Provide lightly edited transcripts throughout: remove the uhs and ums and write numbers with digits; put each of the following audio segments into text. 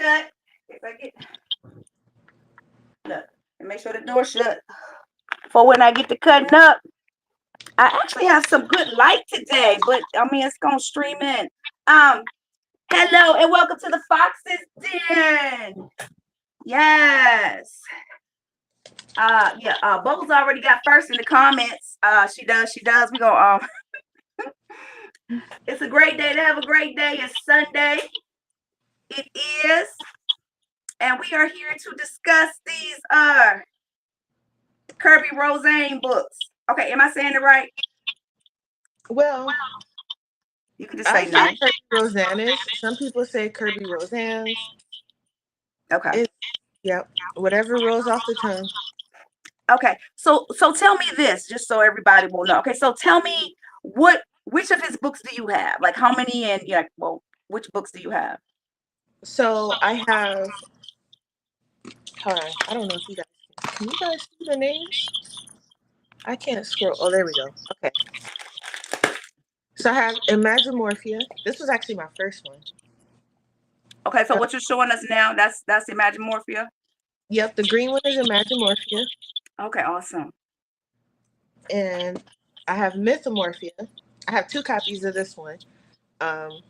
shut. If I get look, and make sure the door shut for when I get to cutting up. I actually have some good light today, but I mean it's gonna stream in. Um, Hello and welcome to the Fox's Den. Yes. Yeah, Bubbles already got first in the comments. She does. We go it's a great day to have a great day. It's Sunday. It is, and we are here to discuss these Kerby Rosanes books. Okay, am I saying it right? Well, You can just I say say no. Kerby Rosanes. Some people say Kerby Rosanes. Okay. It's yep, whatever rolls off the tongue. Okay. So tell me this, just so everybody will know. Okay, so tell me which of his books do you have? Like how many and yeah, well, which books do you have? So I have. Hold on, I don't know if you guys can you guys see the names? I can't scroll. Oh, there we go. Okay. So I have Imagimorphia. This was actually my first one. Okay, so Uh, what you're showing us now, that's Imagimorphia. yep, the green one is Imagimorphia, Okay, awesome. and I have Mythomorphia. I have two copies of this one. Um,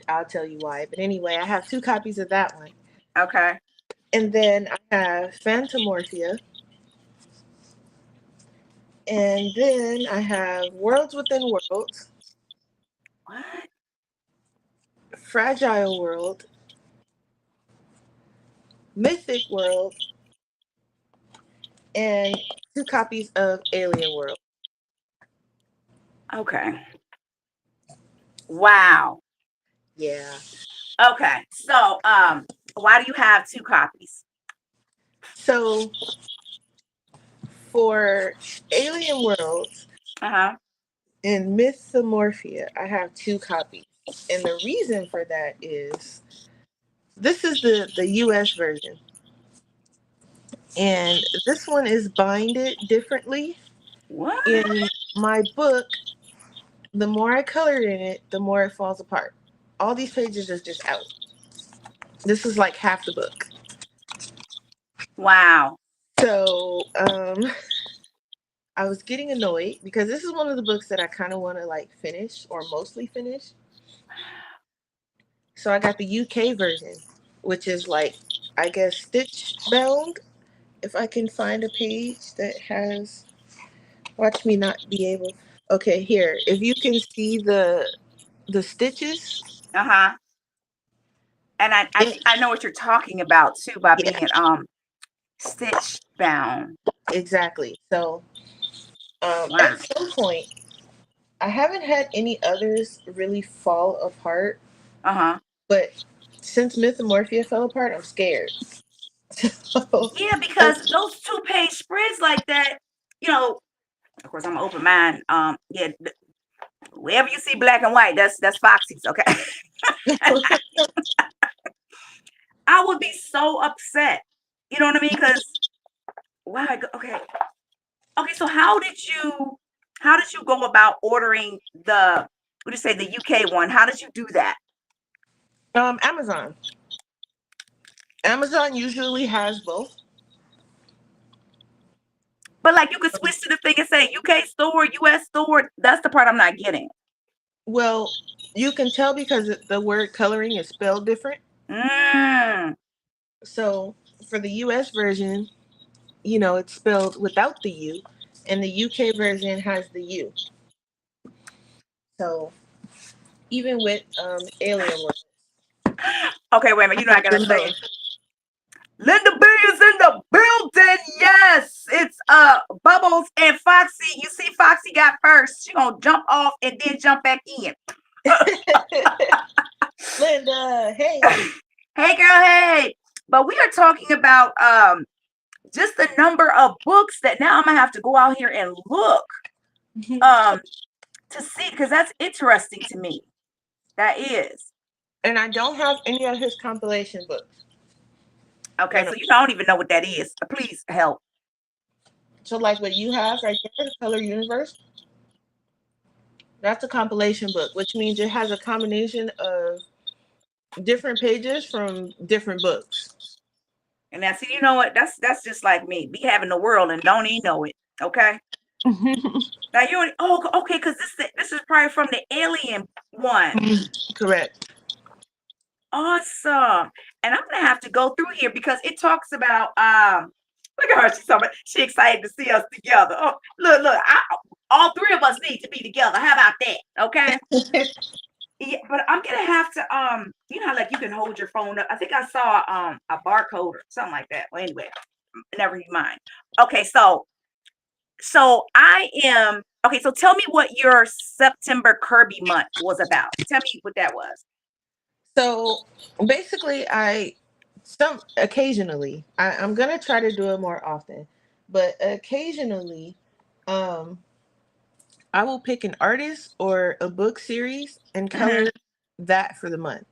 I'll tell you why. But anyway, I have two copies of that one. Okay. And then I have Phantomorphia. And then I have Worlds Within Worlds, What? Fragile World, Mythic World, and two copies of Alien World. Okay. Wow. Yeah. Okay. So why do you have two copies? So for Alien Worlds Uh-huh. and Mythomorphia, I have two copies. And the reason for that is this is the US version. And this one is binded differently. What? In my book, the more I color in it, the more it falls apart. All these pages are just out. This is like half the book. Wow. So I was getting annoyed because this is one of the books that I kind of want to like finish or mostly finish. So I got the UK version, which is like, I guess, stitch bound. If I can find a page that has, watch me not be able. Okay, here. If you can see the stitches, Uh-huh. And it, I know what you're talking about too by yeah, being stitch bound. exactly. So Wow. at some point, I haven't had any others really fall apart, Uh-huh. but since Mythomorphia fell apart, I'm scared. So, Yeah, because those two-page spreads like that, you know, of course I'm an open mind. Yeah, wherever you see black and white, that's Foxy's, okay? I would be so upset. You know what I mean? Because wow, okay. Okay, so how did you go about ordering the what do you say, the UK one? How did you do that? Amazon. Amazon usually has both. But like you could switch to the thing and say UK store, US store. That's the part I'm not getting. Well, you can tell because the word coloring is spelled different. Mm, So for the US version, it's spelled without the U, and the UK version has the U. So even with Alien World, okay, wait a minute. I You know I have gotta them say it. both. Linda B is in the building. Yes, it's Bubbles and Foxy. You see, Foxy got first. She gonna jump off and then jump back in. Linda, hey. Hey, girl. Hey. But we are talking about just the number of books that now I'm gonna have to go out here and look um to see because that's interesting to me. That is. And I don't have any of his compilation books. Okay, None so of I don't even know what that is. Please help. So like what you have right there, the Color Universe, that's a compilation book, which means it has a combination of different pages from different books. And now, see, you know what? That's just like me. Be having the world and don't even know it. Okay. Now you already, okay, because this is probably from the Alien one. Correct. Awesome. And I'm gonna have to go through here because it talks about look at her, she excited to see us together. Oh, look, all three of us need to be together. How about that? Okay. Yeah, but I'm gonna have to you know how, like, you can hold your phone up. I think I saw a barcode or something like that. Well, anyway, never mind. Okay, so I am okay. So tell me what your September Kirby month was about. Tell me what that was. So basically, I'm gonna try to do it more often, but occasionally, um, I will pick an artist or a book series and Mm-hmm. color that for the month.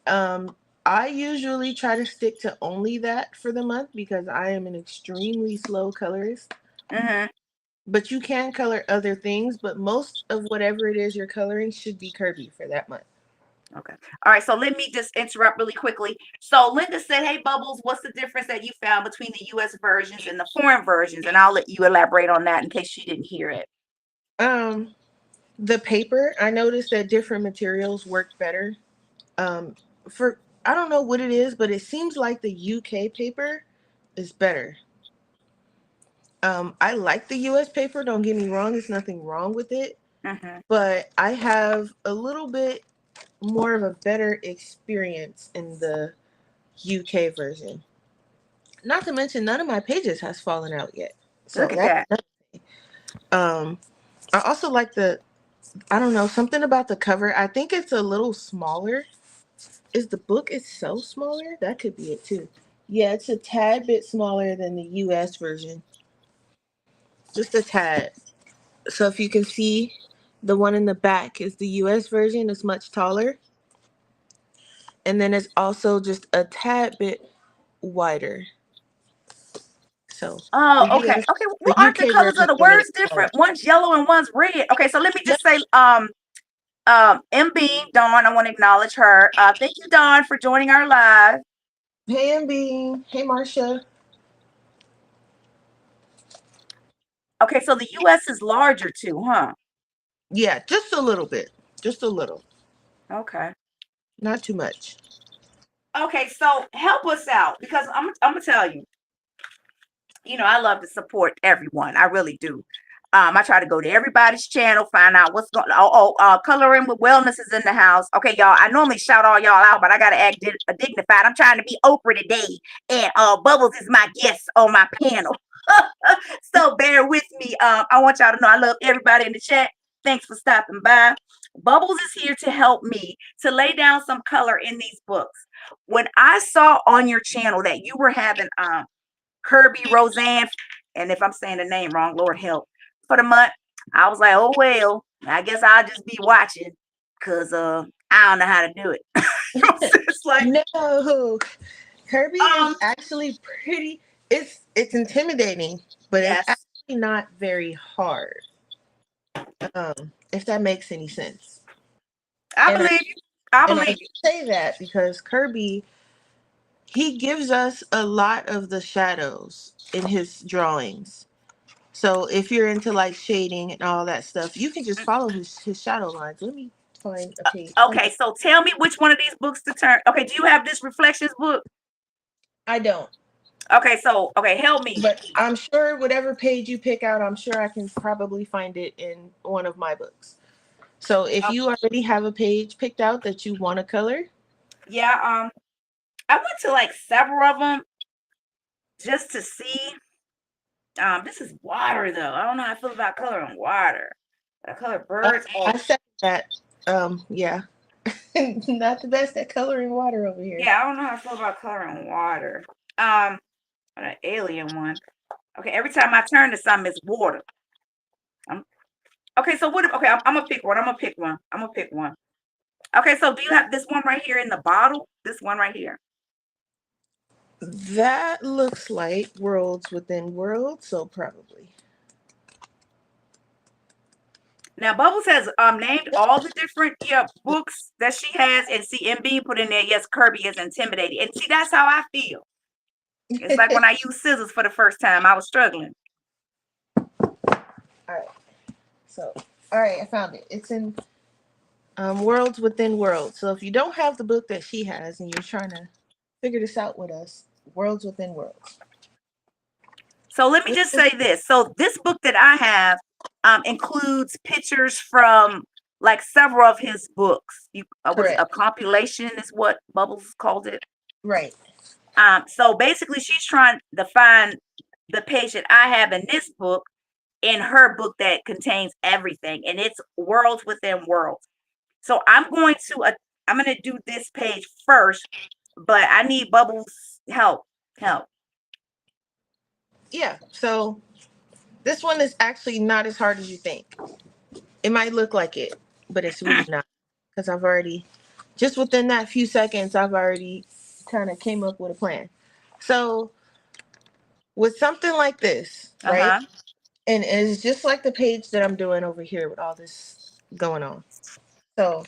Um, I usually try to stick to only that for the month because I am an extremely slow colorist. Mm-hmm. But you can color other things, but most of whatever it is you're coloring should be Kirby for that month. Okay. All right. So let me just interrupt really quickly. So Linda said, "Hey, Bubbles, what's the difference that you found between the U.S. versions and the foreign versions?" And I'll let you elaborate on that in case she didn't hear it. Um, the paper, I noticed that different materials worked better. For I don't know what it is, but it seems like the UK paper is better. I like the US paper, don't get me wrong, there's nothing wrong with it, Mm-hmm. but I have a little bit more of a better experience in the UK version. Not to mention none of my pages has fallen out yet. So Look at that's that. um I also like I don't know, something about the cover. I think it's a little smaller. Is the book itself smaller? That could be it too. Yeah, it's a tad bit smaller than the US version. Just a tad. So if you can see, the one in the back is the US version. It's much taller. And then it's also just a tad bit wider. So Oh, the okay. US, Okay. the Well, aren't the UK colors of version is the a little words smaller. different? One's yellow and one's red. Okay. So let me Yep. just say, MB Dawn, I want to acknowledge her. Thank you, Dawn, for joining our live. Hey MB. Hey Marsha. Okay. So the U.S. is larger too, huh? Yeah, just a little bit. Just a little. Okay. Not too much. Okay. So help us out because I'm gonna tell you. I love to support everyone. I really do. I try to go to everybody's channel, find out what's going. Coloring with Wellness is in the house. Okay, y'all. I normally shout all y'all out, but I gotta act dignified. I'm trying to be Oprah today, and Bubbles is my guest on my panel. So bear with me. I want y'all to know I love everybody in the chat. Thanks for stopping by. Bubbles is here to help me to lay down some color in these books. When I saw on your channel that you were having Kerby Rosanes, and if I'm saying the name wrong, Lord help, for the month, I was like, oh well, I guess I'll just be watching because I don't know how to do it. It's like No. Kirby is um actually pretty. It's intimidating, but it's yes, actually not very hard. If that makes any sense. I And I believe you. I and I believe you. say that because Kirby, he gives us a lot of the shadows in his drawings. So if you're into like shading and all that stuff, you can just follow his shadow lines. Let me find a page. Okay, so tell me which one of these books to turn. Okay, do you have this Reflections book? I don't. Okay, so okay, help me. But I'm sure whatever page you pick out, I'm sure I can probably find it in one of my books. So if Uh, you already have a page picked out that you want to color, yeah, I went to like several of them just to see. This is water though. I don't know how I feel about coloring water. I color birds. Oh, I said that. Yeah, not the best at coloring water over here. yeah, I don't know how I feel about coloring water. Um, an alien one. Okay, every time I turn to something, it's water. Um, okay, so what? Okay, I'm gonna pick one. I'm gonna pick one. I'm gonna pick one. Okay, so do you have this one right here in the bottle? This one right here. That looks like worlds within worlds, so probably. Now Bubbles has named all the different books that she has, and see, and being put in there. Yes, Kirby is intimidating, and see, that's how I feel. It's like when I used scissors for the first time, I was struggling. All right. So, all right, I found it. It's in Worlds Within Worlds. So if you don't have the book that she has and you're trying to figure this out with us, Worlds Within Worlds. So let me just say this. So this book that I have includes pictures from like several of his books. Was it a Correct. compilation? Is what Bubbles called it. Right. So basically, she's trying to find the page that I have in this book in her book that contains everything, and it's Worlds Within Worlds. So I'm going to do this page first, but I need Bubbles' help. Help. Yeah. So this one is actually not as hard as you think. It might look like it, but it's really not. Because I've already, just within that few seconds, I've already kind of came up with a plan. So with something like this, right? Uh-huh. And it's just like the page that I'm doing over here with all this going on. So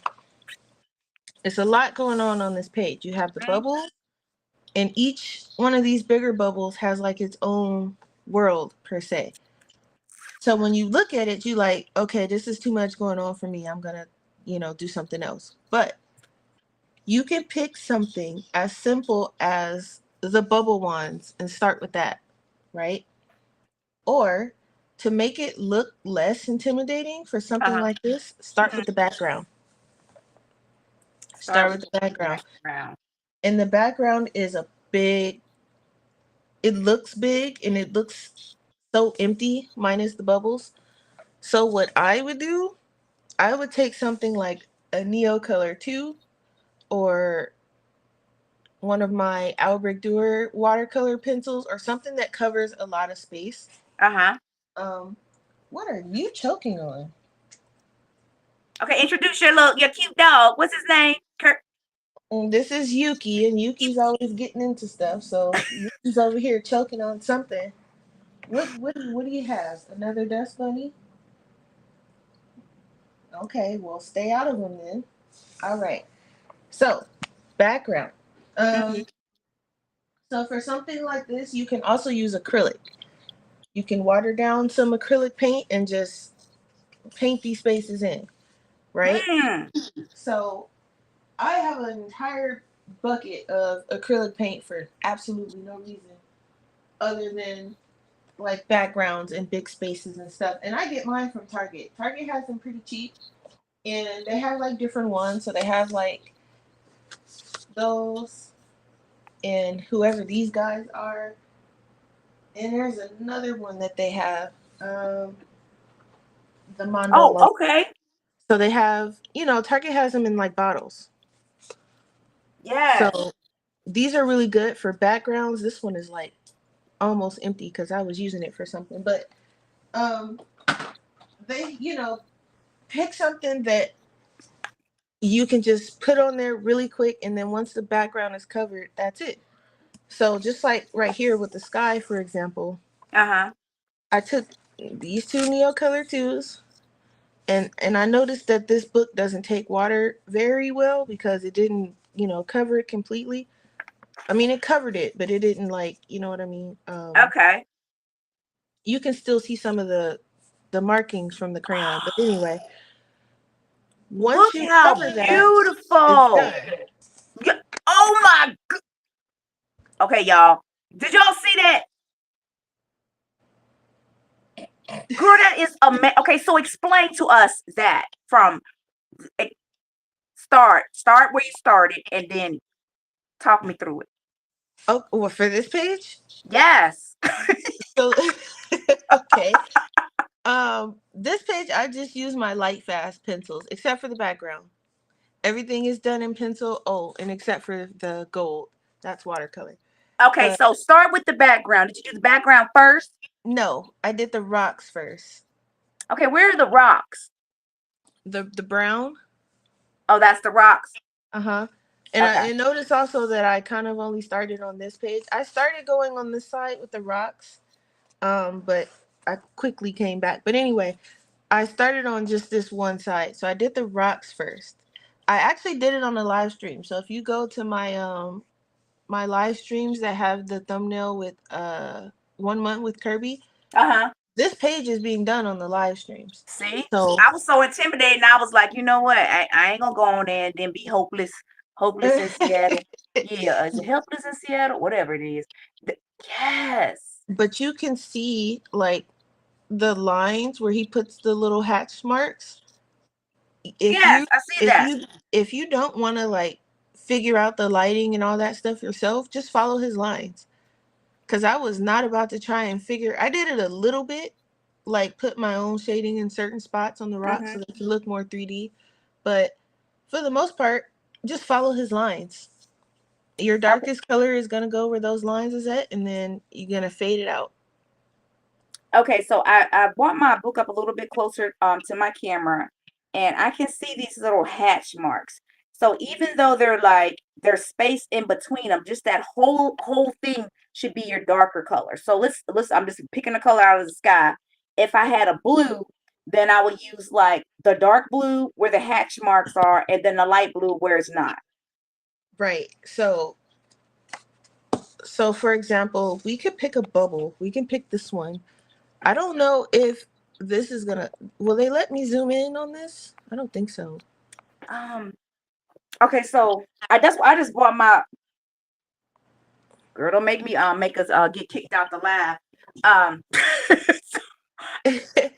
it's a lot going on this page. You have the bubble, and each one of these bigger bubbles has like its own world per se. So when you look at it, you like, okay, this is too much going on for me. I'm gonna, do something else. But you can pick something as simple as the bubble ones and start with that, right? Or to make it look less intimidating for something Uh-huh. like this, start Mhm. with the background. Start Start with with the the background. background. And the background is it looks big and it looks so empty minus the bubbles. So what I would do, I would take something like a Neo Color 2 or one of my Albrecht Dürer watercolor pencils or something that covers a lot of space. Uh-huh. Um, what are you choking on? Okay, introduce your cute dog. What's his name? Kurt. This is Yuki, and Yuki's always getting into stuff. So Yuki's over here choking on something. What do you have? Another dust bunny? Okay, well stay out of them then. All right. So background. Mm-hmm. Um, so for something like this, you can also use acrylic. You can water down some acrylic paint and just paint these spaces in, right? Mm. So I have an entire bucket of acrylic paint for absolutely no reason other than like backgrounds and big spaces and stuff. And I get mine from Target. Target has them pretty cheap and they have like different ones. So they have like those and whoever these guys are. And there's another one that they have, the Oh, Mondo. okay. So they have, Target has them in like bottles. Yes. So these are really good for backgrounds. This one is like almost empty because I was using it for something. But um, they, pick something that you can just put on there really quick, and then once the background is covered, that's it. So just like right here with the sky, for example, Uh-huh. I took these two Neo Color 2s, and I noticed that this book doesn't take water very well because it didn't, cover it completely. I mean, it covered it, but it didn't like, you know what I mean? Okay. You can still see some of the markings from the crayon. But anyway, once Look you how cover that, it's beautiful. done. Oh my. Okay, y'all. Did y'all see that? Girl, that is amazing. Okay, so explain to us that from eh, start where you started, and then talk me through it. Oh, well, for this page? Yes. So, okay. This page, I just use my light fast pencils, except for the background. Everything is done in pencil. Oh, and except for the gold, that's watercolor. Okay, But so start with the background. Did you do the background first? no, I did the rocks first. Okay, where are the rocks? The brown. Oh, that's the rocks. Uh-huh. And Okay. I noticed also that I kind of only started on this page. I started going on this side with the rocks, but I quickly came back. But anyway, I started on just this one side. So I did the rocks first. I actually did it on the live stream. So if you go to my live streams that have the thumbnail with 1 month with Kerby, Uh-huh. this page is being done on the live streams. See, So I was so intimidated. And I was like, you know what? I ain't gonna go on there and then be hopeless, hopeless in Seattle. Yeah, is it helpless in Seattle? Whatever it is. Yes. but you can see like the lines where he puts the little hatch marks. If Yes, you I see if that. you if you don't want to like figure out the lighting and all that stuff yourself, just follow his lines. Cause I was not about to try and figure. I did it a little bit, like put my own shading in certain spots on the rocks Hmm. so they can look more 3D. But for the most part, just follow his lines. Your Okay. darkest color is gonna go where those lines is at, and then you're gonna fade it out. Okay, so I brought my book up a little bit closer to my camera, and I can see these little hatch marks. So even though they're like there's space in between them, just that whole thing should be your darker color. So let's I'm just picking a color out of the sky. If I had a blue, then I would use like the dark blue where the hatch marks are, and then the light blue where it's not. Right. So for example, we could pick a bubble. We can pick this one. I don't know if this is gonna. Will they let me zoom in on this? I don't think so. Um. Okay, so I just bought my girl. Don't make me make us get kicked out the lab. Um.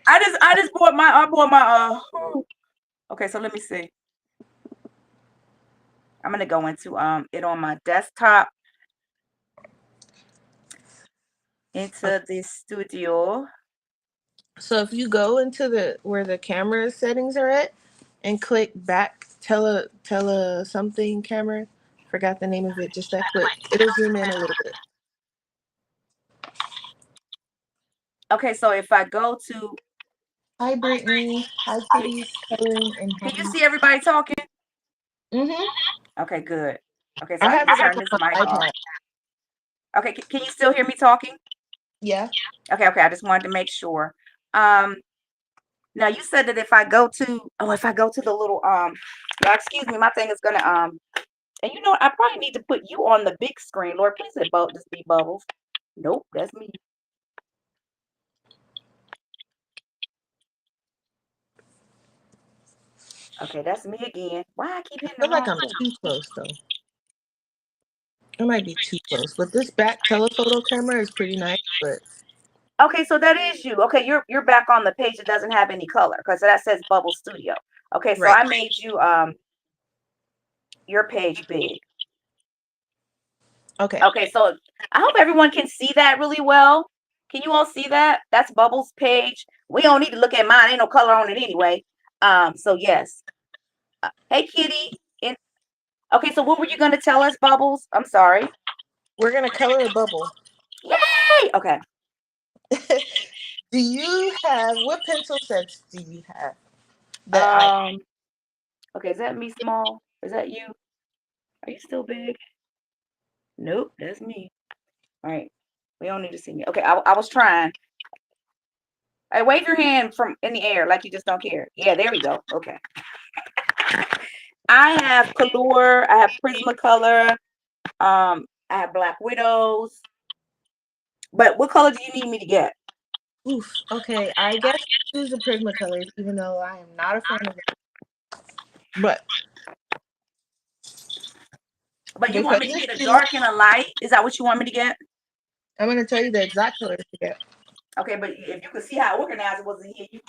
I just bought my okay, so let me see. I'm gonna go into it on my desktop into the studio. So if you go into the where the camera settings are at and click back tele something camera, forgot the name of it just that quick. It'll zoom in a little bit. Okay, so if I go to Hi Brittany. Hi can, Kitty's coloring and can you hobby. see everybody talking? Mhm. Okay, good. Okay, so I I need have to it up turn on this my mic off. iPad. Okay, can you still hear me talking? Yeah. Okay, I just wanted to make sure. Um, now you said that if I go to if I go to the little now excuse me, my thing is gonna and you know what, I probably need to put you on the big screen. Lord, please let just be bubbles. Nope, that's me. Okay, that's me again. Why I keep I hitting the feel like wrong I'm thing? too close though. I might be too close. But this back telephoto camera is pretty nice, but Okay, so that is you. Okay, you're back on the page that doesn't have any color because that says Bubble Studio. Okay, so right. I made you your page big. Okay. Okay, so I hope everyone can see that really well. Can you all see that? That's Bubbles page. We don't need to look at mine. Ain't no color on it anyway. So yes. Hey Kitty. And okay, so what were you gonna tell us, Bubbles? I'm sorry. We're gonna color a bubble. Yay! Okay. Do you have what pencil sets do you have that I Um, okay, is that me small? Is that you? Are you still big? Nope, that's me. All right. We don't need to see me. Okay, I was trying. Hey, wave your hand from in the air like you just don't care. Yeah, there we go. Okay. I have Color. I have Prismacolor. I have Black Widows. But what color do you need me to get? oof, okay, I guess use the Prismacolors, even though I am not a fan of them. But But you want because me to this get a shoe, dark and a light? Is that what you want me to get? I'm gonna tell you the exact colors to get. Okay, but if you could see how organized it was in here, you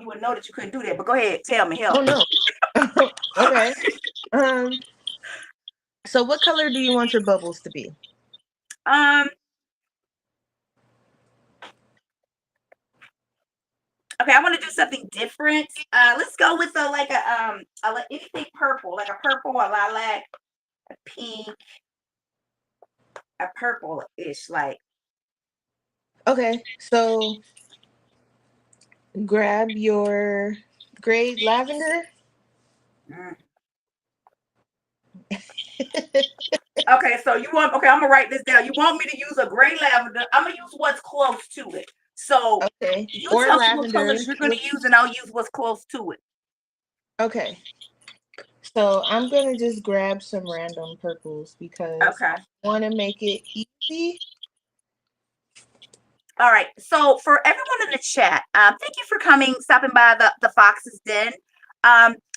would know that you couldn't do that. But go ahead, tell me, help Oh me. no. Okay. Um so what color do you want your bubbles to be? Um, okay, I want to do something different. Let's go with anything purple, like a purple, a lilac, a pink, a purple-ish, like. Okay, so grab your gray lavender. Mm. Okay, so you want, okay, I'm gonna write this down. You want me to use a gray lavender? I'm gonna use what's close to it. So Okay. you Or tell me what lavender. colors you're going to use, and I'll use what's close to it. Okay. So I'm gonna just grab some random purples because Okay. I want to make it easy. All right. So for everyone in the chat, thank you for stopping by the Fox's Den.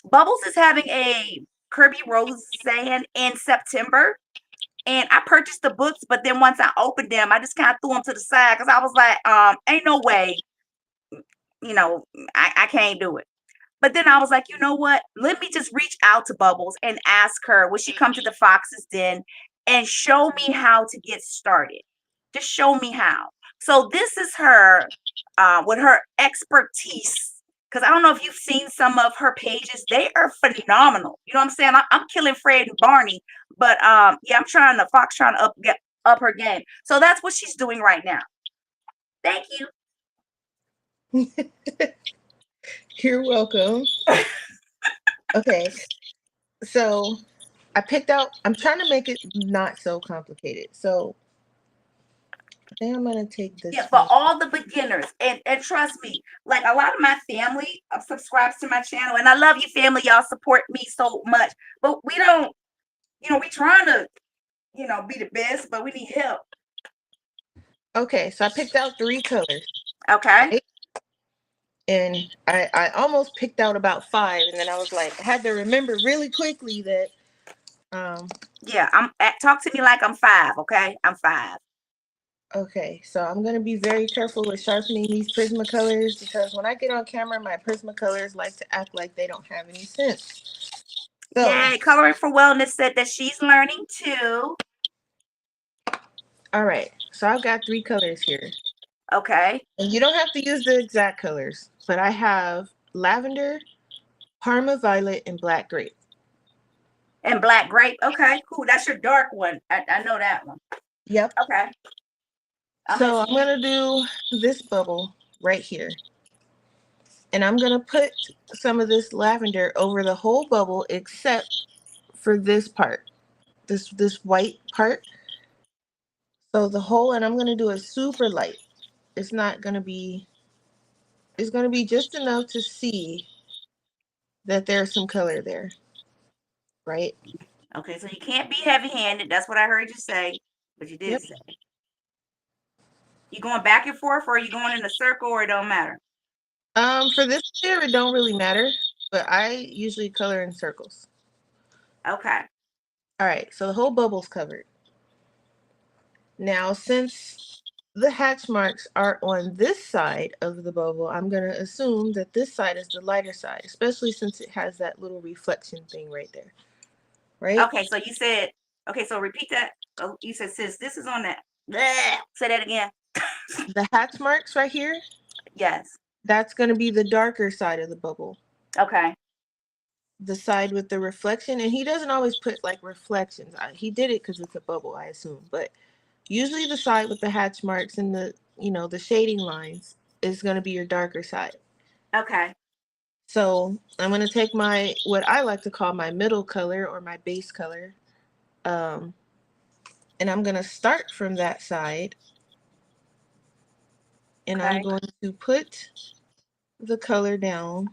Bubbles is having a Kerby Rosanes in September, and I purchased the books, but then once I opened them, I just kind of threw them to the side because I was like, ain't no way, you know, I can't do it. But then I was like, you know what? Let me just reach out to Bubbles and ask her, will she come to the Fox's Den and show me how to get started? Just show me how. So this is her with her expertise. Because I don't know if you've seen some of her pages. They are phenomenal. You know what I'm saying? I'm killing Fred and Barney. But yeah, Fox trying to up her game. So that's what she's doing right now. Thank you. You're welcome. Okay. So I picked out, I'm trying to make it not so complicated. So I think I'm going to take this Yeah, for one. all the beginners. And trust me, like a lot of my family subscribes to my channel. And I love you, family. Y'all support me so much. But we don't, we trying to, be the best, but we need help. Okay. So I picked out 3 colors. Okay. Right? And I almost picked out about 5. And then I was like, I had to remember really quickly that. Yeah, talk to me like I'm 5, okay? I'm 5. Okay, so I'm going to be very careful with sharpening these Prismacolors because when I get on camera, my Prismacolors like to act like they don't have any sense. So, Yay, Coloring for Wellness said that she's learning too. all right, so I've got 3 colors here. Okay. And you don't have to use the exact colors, but I have lavender, Parma Violet, and black grape. And black grape. Okay, cool. That's your dark one. I know that one. Yep. Okay. So I'm going to do this bubble right here. And I'm going to put some of this lavender over the whole bubble except for this part, this white part. So the whole, and I'm going to do it super light. It's not going to be, it's going to be just enough to see that there's some color there, right? Okay, so you can't be heavy-handed. That's what I heard you say, but you did Yep. say. You going back and forth, or are you going in a circle, or it don't matter? For this here, it don't really matter, but I usually color in circles. Okay. All right, so the whole bubble's covered. Now, since the hatch marks are on this side of the bubble, I'm going to assume that this side is the lighter side, especially since it has that little reflection thing right there, right? Okay, so you said, okay, so repeat that. Oh, you said since this is on that. Bleh, say that again. The hatch marks right here, Yes. that's going to be the darker side of the bubble. Okay. The side with the reflection, and he doesn't always put like reflections. He did it because it's a bubble, I assume, but usually the side with the hatch marks and the shading lines is going to be your darker side. Okay. So I'm going to take my, what I like to call my middle color or my base color, and I'm going to start from that side, and I'm Okay. going to put the color down,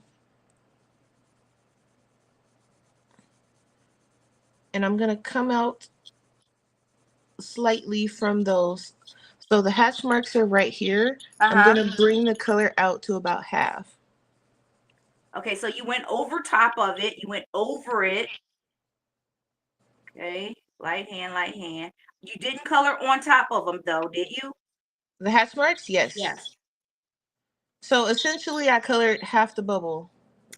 and I'm going to come out slightly from those. So the hatch marks are right here. I'm Uh-huh. going to bring the color out to about half. Okay, so you went over top of it. You went over it. Okay. Light hand, light hand. You didn't color on top of them, though, did you? The hatch marks, yes. Yes. So essentially I colored half the bubble.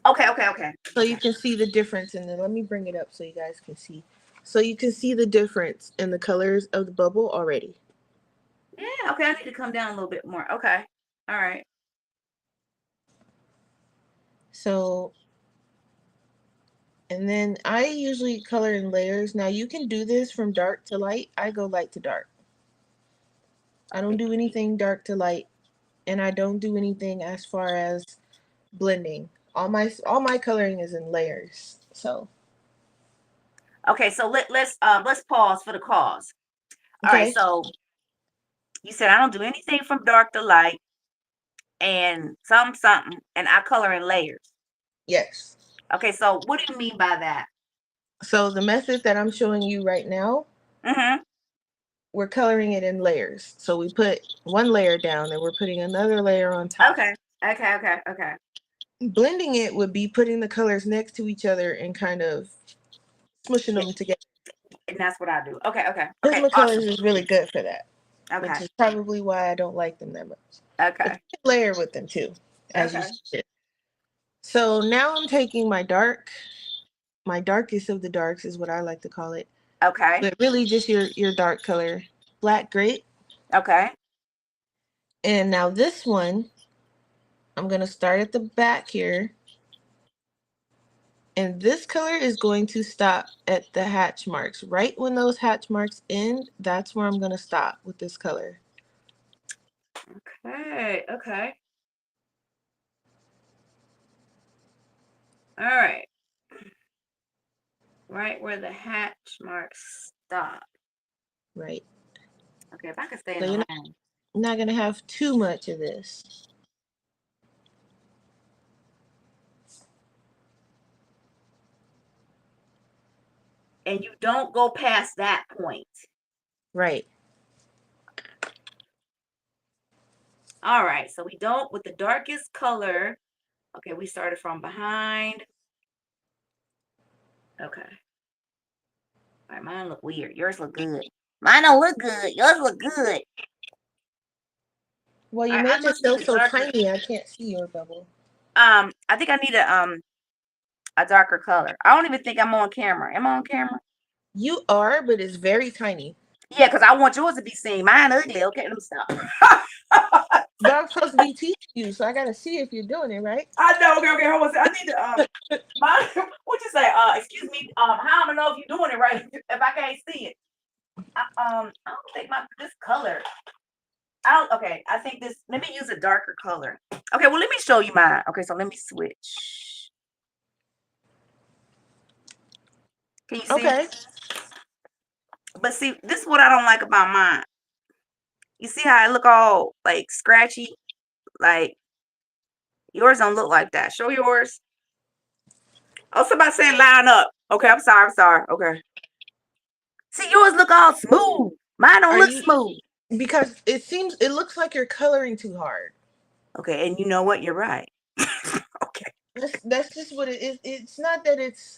Okay, okay, okay. So you can see the difference, and then let me bring it up so you guys can see. So you can see the difference in the colors of the bubble already. Yeah, okay, I need to come down a little bit more. Okay. All right. So, and then I usually color in layers. Now you can do this from dark to light. I go light to dark. I don't do anything dark to light, and I don't do anything as far as blending. All my coloring is in layers. So, Okay, so let's pause for the cause. All right, okay. so you said I don't do anything from dark to light. and something, and I color in layers. Yes. Okay, so what do you mean by that? So the method that I'm showing you right now, Mm-hmm. we're coloring it in layers. So we put one layer down and we're putting another layer on top. Okay. Okay. Blending it would be putting the colors next to each other and kind of smushing Yeah, them together. and that's what I do. Okay. Prismacolors Awesome. is really good for that, which Okay. is probably why I don't like them that much. But Okay. you can layer with them too, as you Okay. said. So now I'm taking my darkest of the darks is what I like to call it, Okay. but really just your dark color, black grape. Okay. And now this one, I'm gonna start at the back here, and this color is going to stop at the hatch marks. Right when those hatch marks end, that's where I'm gonna stop with this color. Okay. All right. Right where the hatch marks stop. Right. Okay, if I can stay in So the you're line. not gonna have too much of this. And you don't go past that point. Right. All right, so we don't with the darkest color. Okay, we started from behind. Okay. All right, mine look weird. Yours look good. Mine don't look good. Yours look good. Well, All you right, I made must need yourself a so darker. tiny I can't see your bubble. I think I need a darker color. I don't even think I'm on camera. Am I on camera? You are, but it's very tiny. Yeah, because I want yours to be seen. Mine ugly. Okay, let me stop. But I'm supposed to be teaching you, so I gotta see if you're doing it right. I know. Okay. Hold on. I need to my what you say? Excuse me. How am I gonna know if you're doing it right if I can't see it? I don't think this color. Okay. I think this. Let me use a darker color. Okay. Well, let me show you mine. Okay. So let me switch. Can you see? Okay. But see, this is what I don't like about mine. You see how I look all like scratchy? Like yours don't look like that. Show yours. Oh, somebody said line up. Okay, I'm sorry. Okay. See, yours look all smooth. Mine don't Are look you? smooth. Because it looks like you're coloring too hard. Okay, and you know what? You're right. Okay. That's just what it is. It's not that it's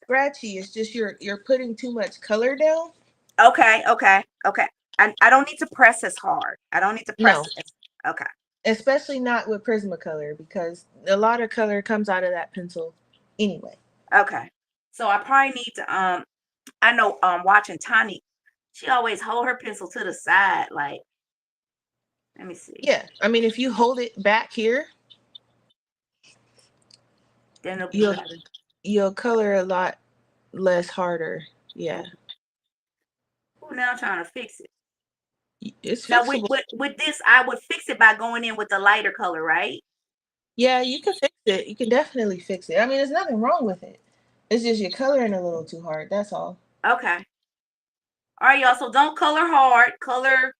scratchy. It's just you're putting too much color down. Okay. I don't need to press as hard. I don't need to press No, it. Okay. especially not with Prismacolor because a lot of color comes out of that pencil anyway. Okay. So I probably need to I know watching Tani, she always hold her pencil to the side. Like, let me see. Yeah, I mean, if you hold it back here, Then it'll be you'll better. you'll color a lot less harder. Yeah, Ooh, now I'm trying to fix it. it's Now fixable. with this, I would fix it by going in with the lighter color, right? Yeah, you can fix it. You can definitely fix it. I mean, there's nothing wrong with it. It's just you're coloring a little too hard. That's all. Okay. All right, y'all. So don't color hard. Color.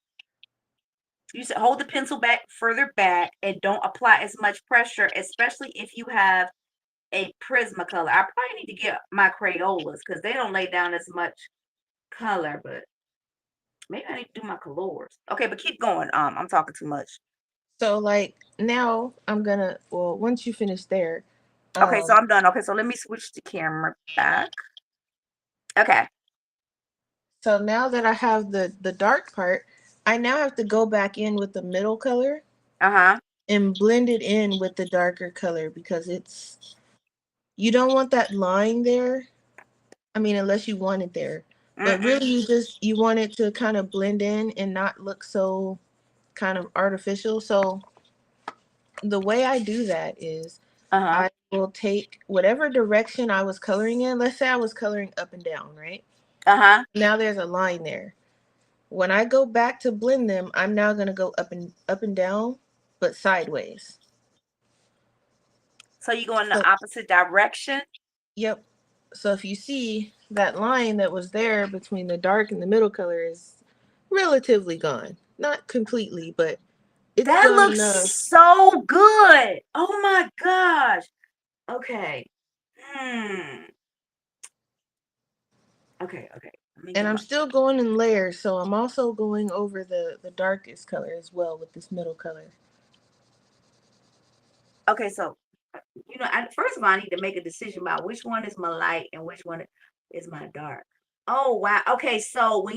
You said hold the pencil back further back and don't apply as much pressure, especially if you have a Prismacolor. I probably need to get my Crayolas because they don't lay down as much color, but maybe I need to do my colors. Okay, but keep going. I'm talking too much. So like now I'm gonna well once you finish there, Okay, so um I'm done. Okay, so let me switch the camera back. Okay. so now that I have the dark part, I now have to go back in with the middle color Uh-huh. and blend it in with the darker color because it's you don't want that line there. I mean, unless you want it there. But Mm-mm. really you want it to kind of blend in and not look so kind of artificial. So the way I do that is Uh-huh. I will take whatever direction I was coloring in. Let's say I was coloring up and down, right? Uh-huh. Now there's a line there. When I go back to blend them, I'm now going to go up and down, but sideways. So you go in So, the opposite direction? yep. So if you see that line that was there between the dark and the middle color is relatively gone. Not completely, but It's That gone looks enough. so good. Oh my gosh. Okay. Hmm. Okay. Let me And get I'm my. still going in layers, so I'm also going over the darkest color as well with this middle color. Okay, so first of all, I need to make a decision about which one is my light and which one is my dark. Oh wow. Okay, so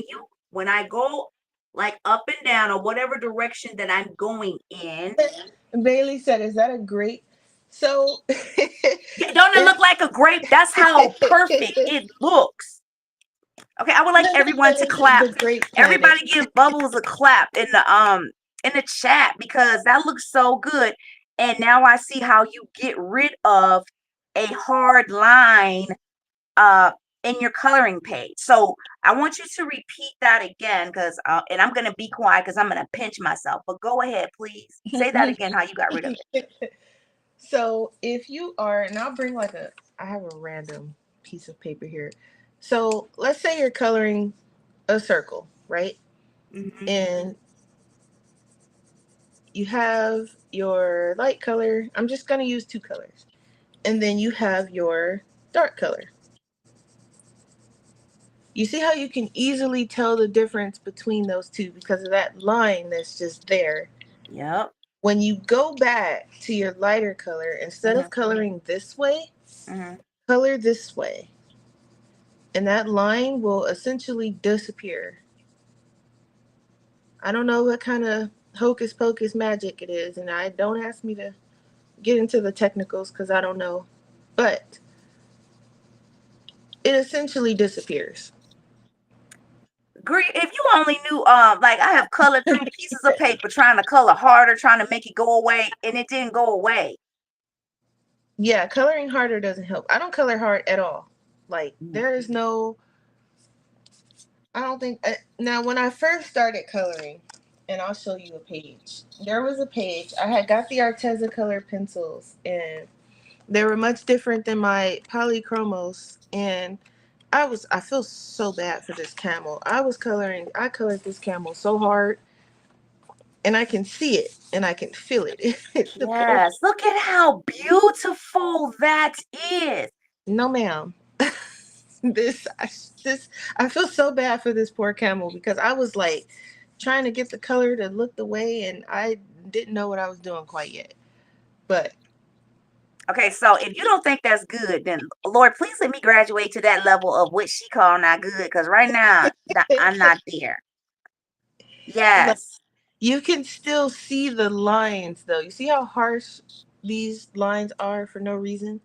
when I go like up and down or whatever direction that I'm going in, Bailey said, "Is that a grape?" So, don't it look if like a grape? That's how perfect it looks. Okay, I would like Linda everyone said to it's clap. the grape planet. Everybody give Bubbles a clap in the chat because that looks so good. And now I see how you get rid of a hard line uh in your coloring page. So I want you to repeat that again because and I'm gonna be quiet because I'm gonna pinch myself. But go ahead, please. Say that again, how you got rid of it. So, if you are, and I'll bring I have a random piece of paper here. So, let's say you're coloring a circle, right? Hmm. And you have your light color. I'm just going to use two colors. And then you have your dark color. You see how you can easily tell the difference between those two because of that line that's just there. Yep. When you go back to your lighter color, instead Hmm. of coloring this way, Hmm. color this way. And that line will essentially disappear. I don't know what kind of hocus pocus magic it is, and I don't ask me to get into the technicals because I don't know. But it essentially disappears. If you only knew, like I have colored through pieces of paper trying to color harder, trying to make it go away, and it didn't go away. Yeah, coloring harder doesn't help. I don't color hard at all. Like, Mm. there is no, I don't think, now when I first started coloring, and I'll show you a page, there was a page, I had got the Arteza color pencils, and they were much different than my polychromos, and I feel so bad for this camel. I colored this camel so hard, and I can see it, and I can feel it. It's the poor, Yes, look at how beautiful that is. no ma'am. this I, this I feel so bad for this poor camel because I was like trying to get the color to look the way, and I didn't know what I was doing quite yet. But Okay, so if you don't think that's good, then Lord, please let me graduate to that level of what she call not good, because right now I'm not there. like, Yes, you can still see the lines though. You see how harsh these lines are for no reason?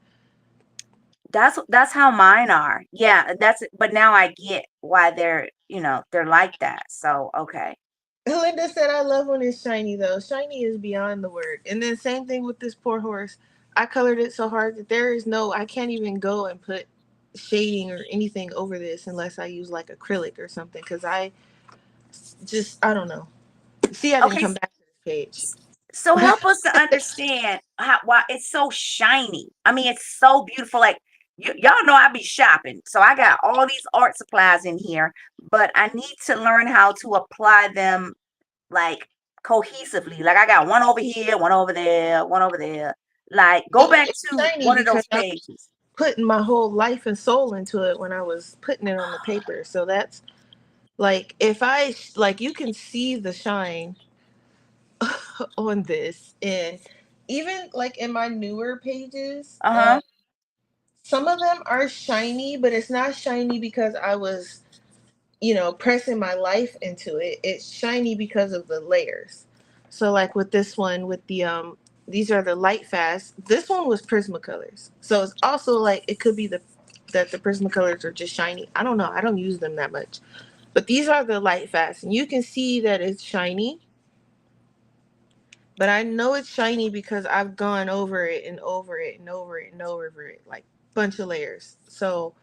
that's how mine are. Yeah, that's it. But now I get why they're like that. So okay. Linda said, I love when it's shiny though. Shiny is beyond the word. And then same thing with this poor horse. I colored it so hard that I can't even go and put shading or anything over this unless I use like acrylic or something because I don't know. See, I didn't Okay, come back to this page. so help us to understand why it's so shiny. I mean, it's so beautiful. Like y'all know I be shopping, so I got all these art supplies in here, but I need to learn how to apply them like cohesively. Like I got one over here, one over there, one over there. Like go Well, back it's to shiny one of because those I was pages. putting my whole life and soul into it when I was putting it on the paper. So that's like, if I, like, you can see the shine on this. And even like in my newer pages, Uh-huh. some of them are shiny, but it's not shiny because I was, pressing my life into it. It's shiny because of the layers. So like with this one, with the these are the light fast. This one was Prismacolors. So it's also like it could be that the Prismacolors are just shiny. I don't know. I don't use them that much. But these are the light fast, and you can see that it's shiny. But I know it's shiny because I've gone over it and over it and over it and over it, like bunch of layers. So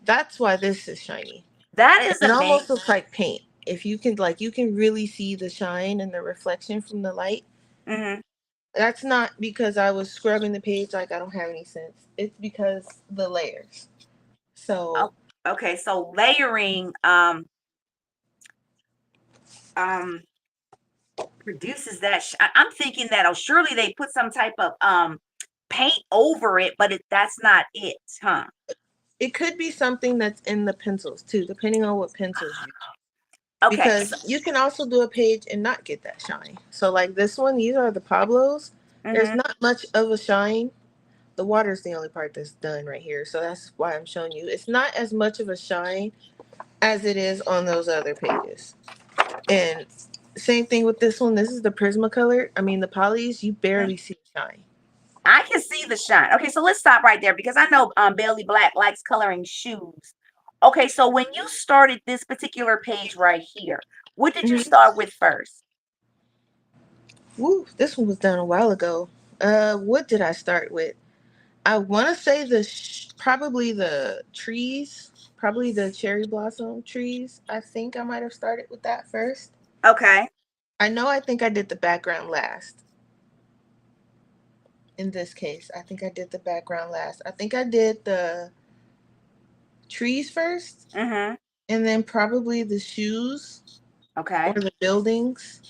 that's why this is shiny. That is It almost amazing. looks like paint. If you can, like, you can really see the shine and the reflection from the light. Hmm. That's not because I was scrubbing the page like I don't have any sense. It's because the layers. Oh, So okay, so layering um produces that? I'm thinking that, oh, surely they put some type of paint over it, but that's not it, huh? It could be something that's in the pencils too, depending on what pencils you. Okay. Because you can also do a page and not get that shine. So like this one, these are the Pablos. There's Mm-hmm. not much of a shine. The water's the only part that's done right here. So that's why I'm showing you. It's not as much of a shine as it is on those other pages. And same thing with this one. This is the Prismacolor. I mean the polys, you barely see a shine. I can see the shine. Okay, so let's stop right there because I know Bailey Black likes coloring shoes. Okay, so when you started this particular page right here, what did you Mm-hmm. start with first? Woo, this one was done a while ago. What did I start with? I want to say probably the trees, probably the cherry blossom trees. I think I might have started with that first. Okay. I know I think I did the background last. In this case, I think I did the background last. I think I did the trees first, Mm-hmm. and then probably the shoes or Okay. the buildings.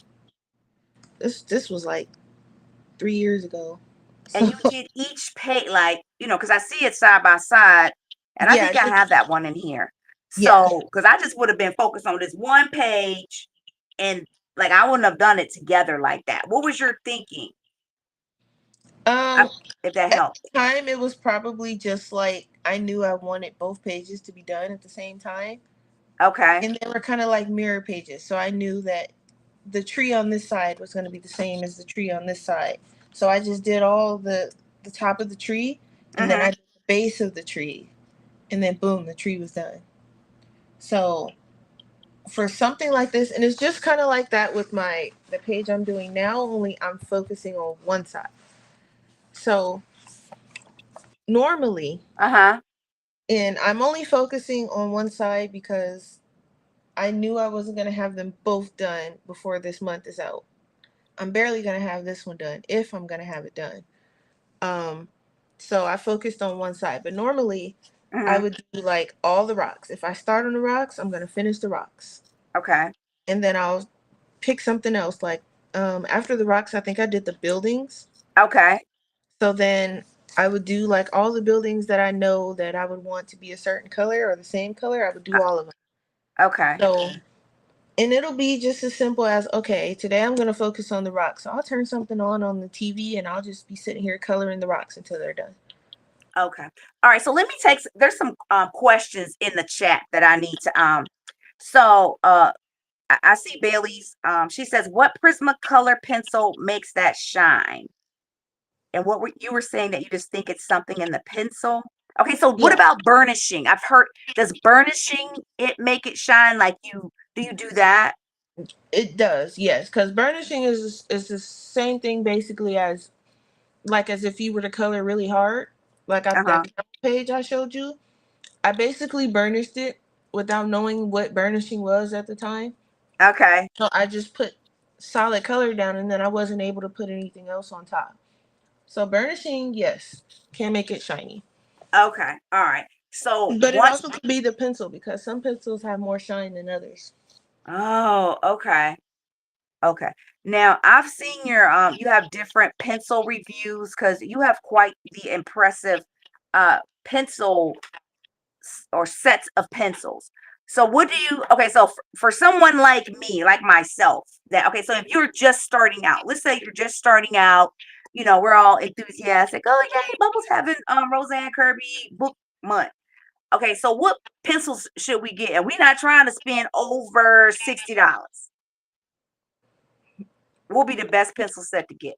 This was like 3 years ago. And So you did each page like, because I see it side by side, and I yeah, think I have that one in here. yeah. So, because I just would have been focused on this one page, and like I wouldn't have done it together like that. What was your thinking? Um, If that at helped. the time, it was probably just like I knew I wanted both pages to be done at the same time, Okay. and they were kind of like mirror pages. So I knew that the tree on this side was going to be the same as the tree on this side. So I just did all the top of the tree, and then Mm-hmm. I did the base of the tree, and then boom, the tree was done. So for something like this, and it's just kind of like that with the page I'm doing now. Only I'm focusing on one side. So normally, Uh-huh. and I'm only focusing on one side because I knew I wasn't going to have them both done before this month is out. I'm barely going to have this one done if I'm going to have it done. Um, so I focused on one side. But normally, I Mm-hmm. would do like all the rocks. If I start on the rocks, I'm going to finish the rocks. Okay. And then I'll pick something else. Like after the rocks, I think I did the buildings. Okay. So then I would do like all the buildings that I know that I would want to be a certain color or the same color. I would do all of them. Okay. So, and it'll be just as simple as okay, today I'm going to focus on the rocks. So I'll turn something on the TV and I'll just be sitting here coloring the rocks until they're done. Okay. All right. So let me take. There's some questions in the chat that I need to. So I see Bailey's. She says, "What Prismacolor pencil makes that shine?" And you were saying that you just think it's something in the pencil. Okay. So what Yeah, about burnishing? I've heard. Does burnishing it make it shine? Like do you do that? it does. Yes, because burnishing is the same thing basically as like as if you were to color really hard. Like Uh that huh. page I showed you, I basically burnished it without knowing what burnishing was at the time. Okay. So I just put solid color down and then I wasn't able to put anything else on top. So burnishing, yes, can make it shiny. Okay. All right. So But it once. also could be the pencil because some pencils have more shine than others. Oh. Okay. Okay. Now I've seen you have different pencil reviews because you have quite the impressive pencil or sets of pencils. So what do you okay, so for someone like me, like myself, that okay, so if you're just starting out, let's say you're just starting out, we're all enthusiastic. Oh yay, Bubbles having Roseanne Kirby book month. Okay, so what pencils should we get? And we're not trying to spend over $60. What will be the best pencil set to get?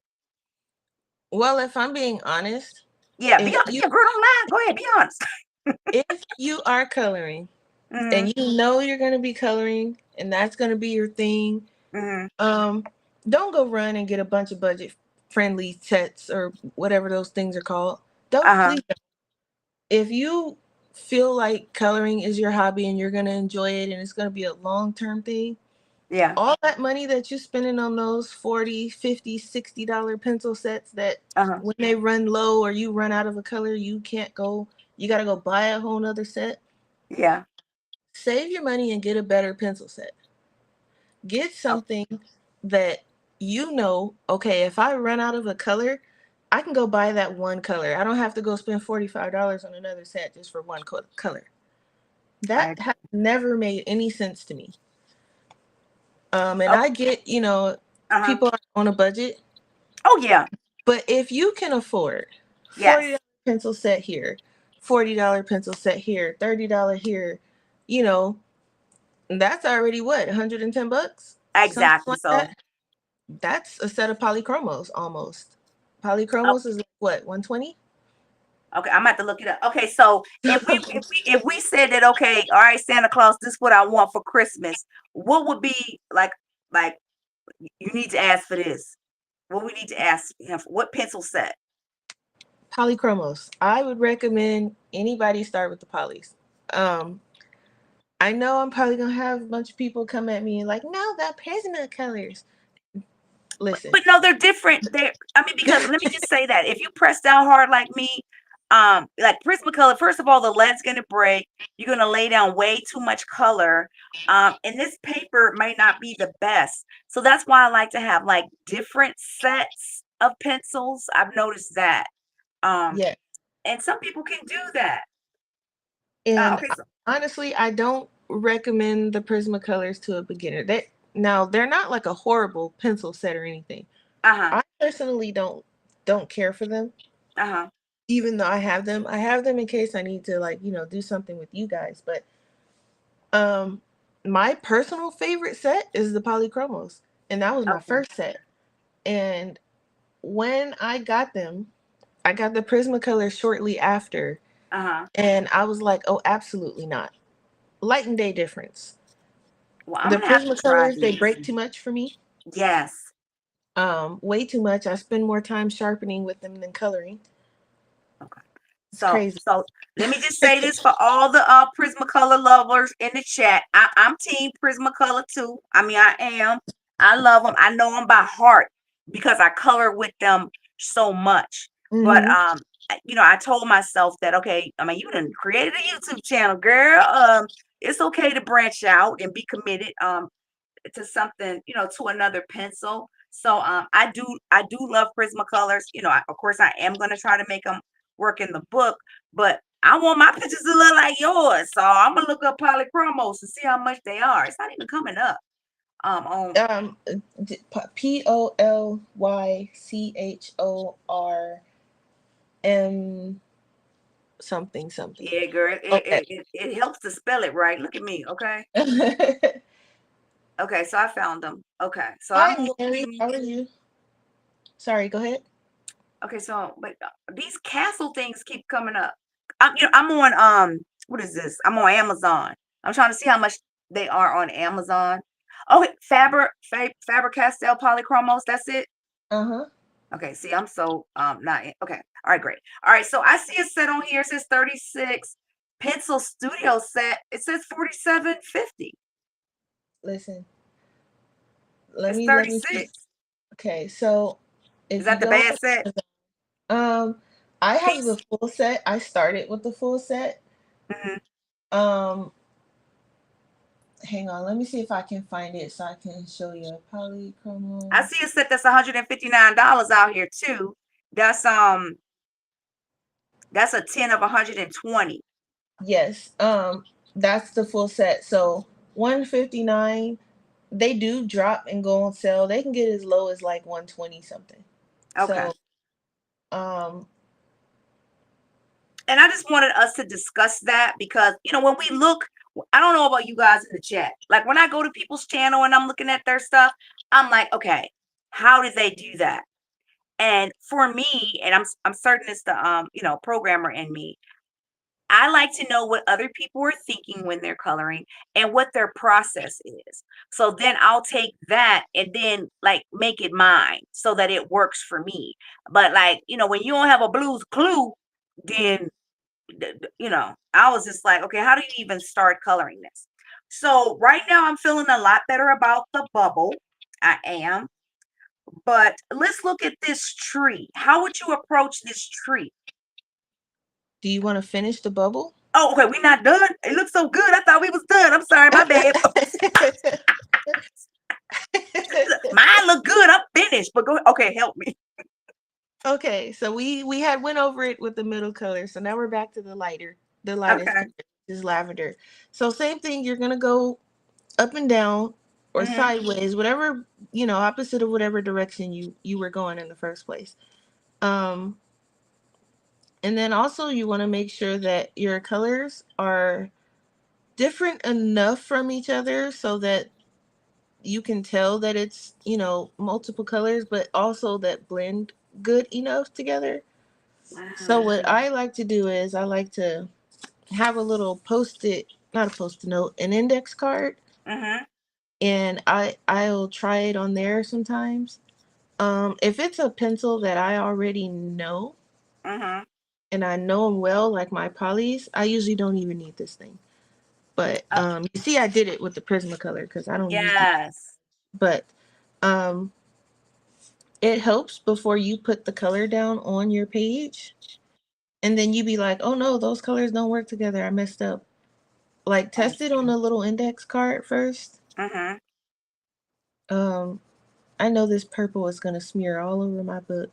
Well, if I'm being honest, Yeah, if you yeah, girl, don't lie. Go ahead, be honest. if you are coloring Mm-hmm. and you know you're going to be coloring and that's going to be your thing, Mm-hmm. um don't go run and get a bunch of budget friendly sets or whatever those things are called. Don't Uh-huh. please. If you feel like coloring is your hobby and you're going to enjoy it and it's going to be a long-term thing, Yeah. all that money that you're spending on those 40, 50, $60 pencil sets that Uh-huh. when they run low or you run out of a color, you got to go buy a whole nother set. Yeah. Save your money and get a better pencil set. Get Oh, something that okay, if I run out of a color, I can go buy that one color. I don't have to go spend $45 on another set just for one color. That I has never made any sense to me. And oh, I get, uh-huh. people are on a budget, Oh yeah. but if you can afford $40 Yes. pencil set here, $40 pencil set here, $30 here, you know, that's already what, 110 bucks? Something Exactly. like So that. That's a set of polychromos almost. oh, Polychromos is like what, 120? okay, I'm about to look it up. Okay, so if we said that, okay, all right, Santa Claus, this is what I want for Christmas, what would be like you need to ask for this? What we need to ask him for? What pencil set? Polychromos. I would recommend anybody start with the polys. Um, I know I'm probably gonna have a bunch of people come at me like, no, that Prisma colors. Listen. But no, they're different. I mean, because let me just say that if you press down hard like me, like Prismacolor, first of all, the lead's gonna break. You're gonna lay down way too much color. And this paper may not be the best. So that's why I like to have like different sets of pencils. I've noticed that. Um, Yeah. and some people can do that. And Okay, so honestly, I don't recommend the Prismacolors to a beginner. They're not like a horrible pencil set or anything. uh-huh, I personally don't care for them, uh-huh. even though I have them. I have them in case I need to like, do something with you guys. But um my personal favorite set is the Polychromos. And that was my Okay, first set. And when I got them, I got the Prismacolor shortly after. uh-huh. And I was like, oh, absolutely not. Light and day difference. Well, I'm The gonna have to try Prismacolors, they these. break too much for me. Yes. Way too much. I spend more time sharpening with them than coloring. Okay. It's So, crazy. so let me just say this for all the Prismacolor lovers in the chat. I'm Team Prismacolor too. I mean, I am. I love them. I know them by heart because I color with them so much. But Hmm. I told myself that okay. I mean, you done created a YouTube channel, girl. It's okay to branch out and be committed. To something, to another pencil. So I do love Prismacolors. Of course I am gonna try to make them work in the book, but I want my pictures to look like yours. So I'm gonna look up polychromos and see how much they are. It's not even coming up. On Um, Polychorm something something. yeah, girl, Okay. it helps to spell it right. Look at me, okay? Okay, so I found them. Okay, so I'm Hi, Mary. looking. How are you? Sorry, go ahead. Okay, so but these castle things keep coming up. I'm on what is this? I'm on Amazon. I'm trying to see how much they are on Amazon. Oh, Faber Castell Polychromos. That's it. Uh huh. Okay, see, I'm so not okay. All right, great. All right, so I see a set on here. It says 36 pencil studio set. It says 47.50. Listen, let It's me let me. 36. Okay, so Is if you that the go bad set? Um, I have the Piece. full set. I started with the full set. Hmm. Um, Hang on, let me see if I can find it so I can show you a I polychromo. see a set that's $159 out here too. That's um that's a 10 of 120. Yes, that's the full set. So 159. They do drop and go on sale. They can get as low as like 120 something. Okay. So um And I just wanted us to discuss that because when we look, I don't know about you guys in the chat. Like when I go to people's channel and I'm looking at their stuff, I'm like, okay, how did they do that? And for me, and I'm certain it's the programmer in me, I like to know what other people are thinking when they're coloring and what their process is. So then I'll take that and then like make it mine so that it works for me. But like, when you don't have a blues clue, then I was just like, okay, how do you even start coloring this? So right now I'm feeling a lot better about the bubble. I am. But let's look at this tree. How would you approach this tree? do you want to finish the bubble? Oh, okay, we're not done. It looks so good. I thought we was done. I'm sorry, my bad. Mine look good. I'm Go ahead. Okay, help me. Okay, so we had went over it with the middle color, so now we're back to the lightest Okay. color, which is lavender. So same thing, you're gonna go up and down or Mhm. sideways, whatever, opposite of whatever direction you were going in the first place. Um, and then also you want to make sure that your colors are different enough from each other so that you can tell that it's, multiple colors, but also that blend good enough together. So what Wow. I like to do is I like to have a little post-it, not a post-it note, an index card, Mhm. and I'll try it on there sometimes. If it's a pencil that I already know Mhm. and I know them well, like my polys, I usually don't even need this thing. But Uh, you see, I did it with the Prismacolor because I don't use these. yes. But um, it helps before you put the color down on your page, and then you be like, "Oh no, those colors don't work together. I messed up." Like I test it on see. the little index card first. Mhm. Um, I know this purple is gonna smear all over my book.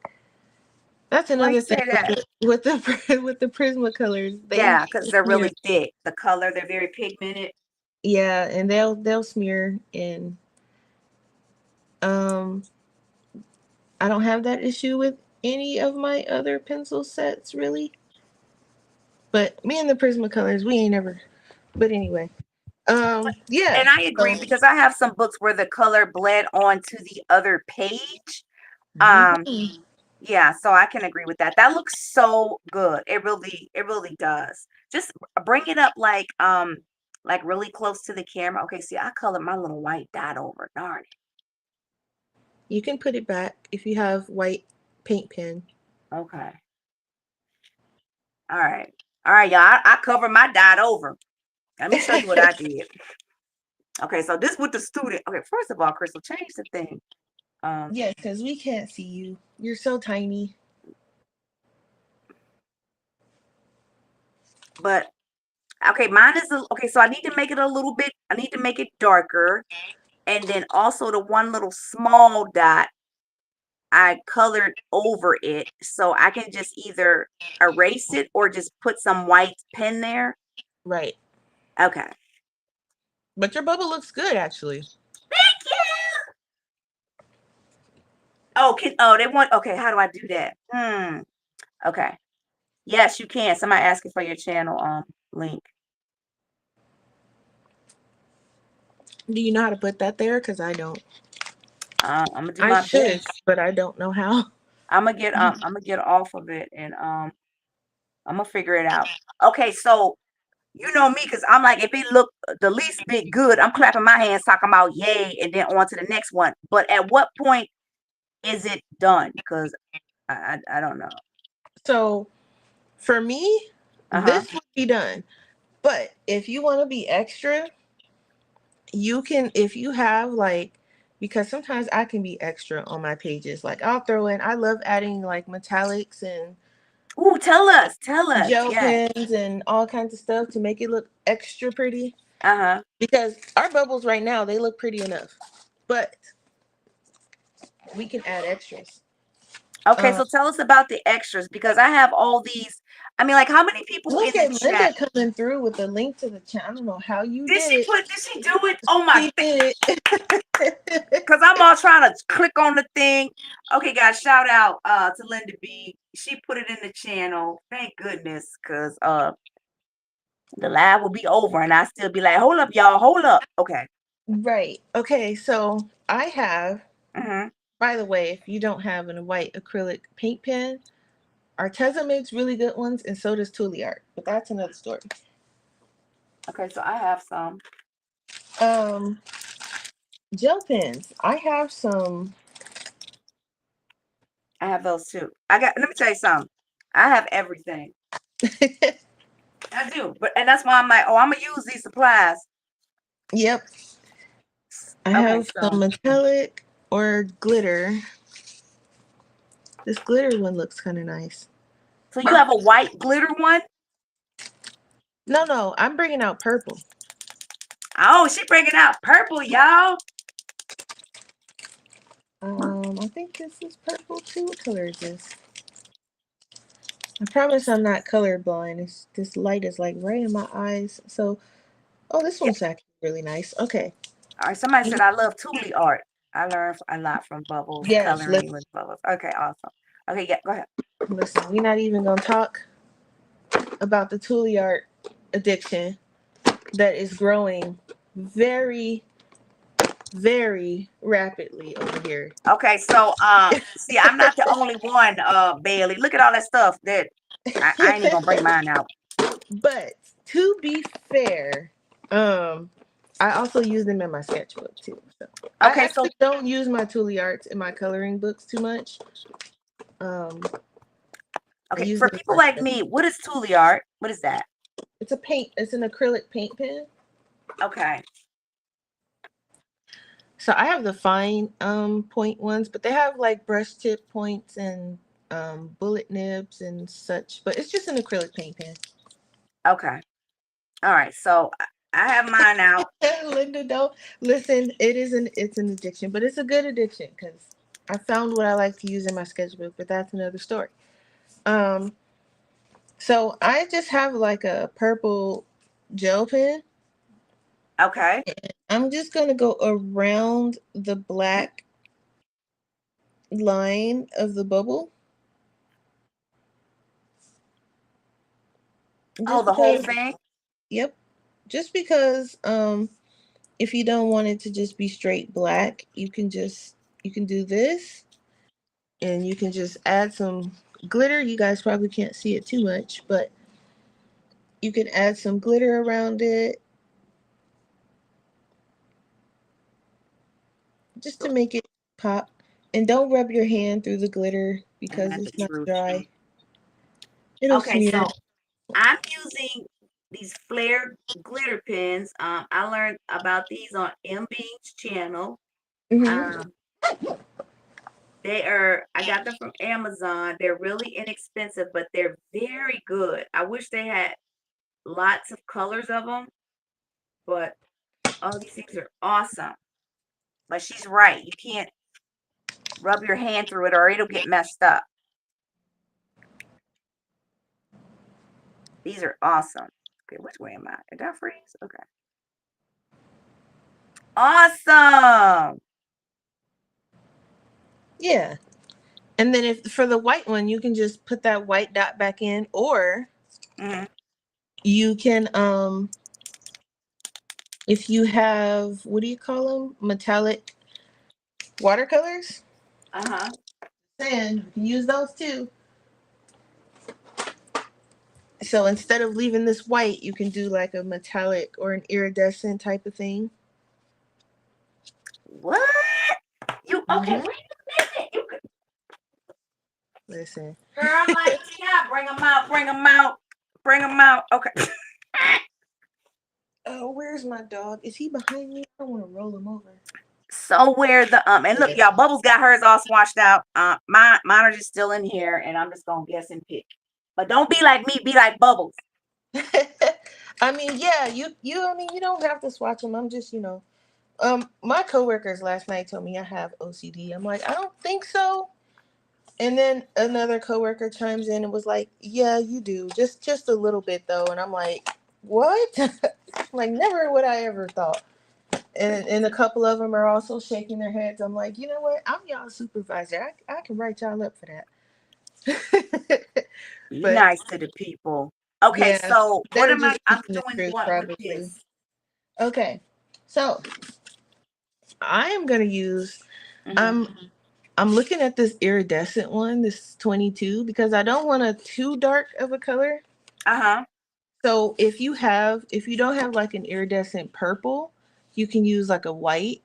That's Why you another thing say with that? the with the Prismacolors. They Yeah, because they're smear. really thick. The color, they're very pigmented. Yeah, and they'll smear, and um I don't have that issue with any of my other pencil sets really. But me and the Prismacolors, we ain't ever. But anyway, yeah. And I agree So because I have some books where the color bled onto the other page. Um, mhm. yeah, so I can agree with that. That looks so good. It really does. Just bring it up like really close to the camera. Okay, see, I colored my little white dot over. Darn You can put it back if you have white paint pen. it. Okay. All right. All right, y'all. I covered my dot over. Let me show you what I did. Okay, so this with the student. Okay, first of all, Crystal, change the thing. Um, Yes, because we can't see you. You're so tiny. but okay, mine is okay, so I need to make it a little bit, I need to make it darker. And then also the one little small dot I colored over it. So I can just either erase it or just put some white pen there. Right. Okay. But your bubble looks good actually. Thank you. Oh, they want, okay, how do I do that? Okay. Yes, you can. Somebody asking for your channel link. Do you know how to put that there? Because I don't. I'm gonna do I my should, best. but I don't know how. I'm gonna get off of it and I'm gonna figure it out. Okay, so you know me, because I'm like, if it look the least bit good, I'm clapping my hands, talking about yay, and then on to the next one. But at what point is it done? Because I don't know. So for me, Uh-huh. this would be done. But if you want to be extra, you can, if you have like, because sometimes I can be extra on my pages. Like I'll throw in, I love adding like metallics and Ooh, tell us, tell us. gel Yes. pens and all kinds of stuff to make it look extra pretty. Uh-huh. Because our bubbles right now, they look pretty enough. But we can add extras. Okay, Uh, so tell us about the extras because I have all these. I mean, like, how many people in Look the at chat? Linda coming through with the link to the channel. I don't know how you Did did she it. put? Did she do it? Oh my! She did it. Because I'm all trying to click on the thing. Okay, guys, shout out to Linda B. She put it in the channel. Thank goodness, because the live will be over and I still be like, hold up, y'all, hold up. Okay. Right. Okay, so I have, Mm-hmm. by the way, if you don't have a white acrylic paint pen, Arteza makes really good ones, and so does Tuli Art. But that's another story. Okay, so I have some. Um, Gel pens. I have some. I have those too. Let me tell you something. I have everything. I do. But and that's why I'm like, oh, I'm gonna use these supplies. Yep. I Okay, have some metallic or glitter. This glitter one looks kind of nice. so you have a white glitter one? No, no, I'm bringing out purple. Oh, she bringing out purple, y'all. I think this is purple too. What color is this? I promise I'm not colorblind. This light is like right in my eyes. So, oh, this Yeah. one's actually really nice. Okay. All right. Somebody said I love Thule art. I learned a lot from Bubbles, Yes, coloring with Bubbles. Okay, awesome. Okay, yeah, go ahead. listen, we're not even gonna talk about the Thule art addiction that is growing very, very rapidly over here. Okay, so see, I'm not the only one, Bailey. Look at all that stuff that I ain't even gonna bring mine out. But to be fair, I also use them in my sketchbook too. So I Okay, so actually don't use my Thule arts in my coloring books too much. Um, I okay, use for them people for like me, what is Thule art? What is that? it's a paint. It's an acrylic paint pen. Okay. So I have the fine point ones, but they have like brush tip points and bullet nibs and such. But it's just an acrylic paint pen. Okay. All right. So I have mine out. Linda, don't listen. It's an addiction, but it's a good addiction because I found what I like to use in my sketchbook. But that's another story. Um, so I just have like a purple gel pen. Okay. I'm just gonna go around the black line of the bubble, Oh, just the whole because. thing. Yep, just because. If you don't want it to just be straight black, you can do this, and you can just add some glitter. You guys probably can't see it too much, but you can add some glitter around it just to make it pop. And don't rub your hand through the glitter Isn't because that the it's not truth? dry. It'll Okay, smear. so I'm using these flare glitter pens. I learned about these on M Bean's channel. Hmm. Um, I got them from Amazon. They're really inexpensive, but they're very good. I wish they had lots of colors of them, but oh, these things are awesome. But she's right. You can't rub your hand through it or it'll get messed up. These are awesome. Okay, which way am I? Did I freeze? Okay. Awesome. Yeah. And then if for the white one, you can just put that white dot back in, or Hmm. you can if you have, what do you call them? Metallic watercolors. Uh-huh. And you can use those too. So instead of leaving this white, you can do like a metallic or an iridescent type of thing. What? You okay? Hmm. Wait a minute. You could, Listen. girl, I'm like T.I. Bring them out. Bring them out. Bring them out. Okay. Oh, where's my dog? Is he behind me? I don't want to roll him over. So where the and look, Yeah. y'all, Bubbles got hers all swatched out. Mine are just still in here, and I'm just gonna guess and pick. But don't be like me. Be like Bubbles. I mean, yeah, I mean, you don't have to swatch them. I'm just, my coworkers last night told me I have OCD. I'm like, I don't think so. And then another coworker chimes in and was like, "Yeah, you do. Just a little bit though." And I'm like, "What?" Like, never would I ever thought. And a couple of them are also shaking their heads. I'm like, you know what? I'm y'all supervisor. I can write y'all up for that. Be But nice to the people. Okay, yeah, so what they're am I? just I'm speaking the doing truth what with probably. this? Okay, so I am gonna use. Hmm. I'm I'm looking at this iridescent one, this 22, because I don't want a too dark of a color. Uh-huh. So if you don't have like an iridescent purple, you can use like a white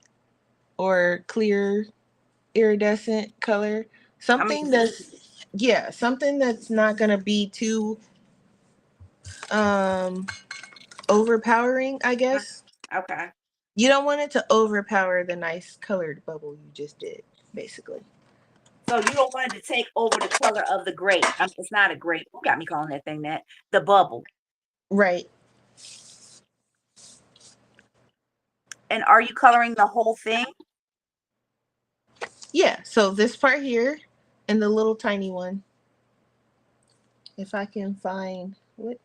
or clear iridescent color. I'm Something using. that's yeah, something that's not gonna be too um overpowering, I guess. Okay. You don't want it to overpower the nice colored bubble you just did, basically. So you don't want it to take over the color of the grape. It's not a grape. Who got me calling that thing that? The bubble. Right. And are you coloring the whole thing? Yeah, so this part here and the little tiny one. If I can find what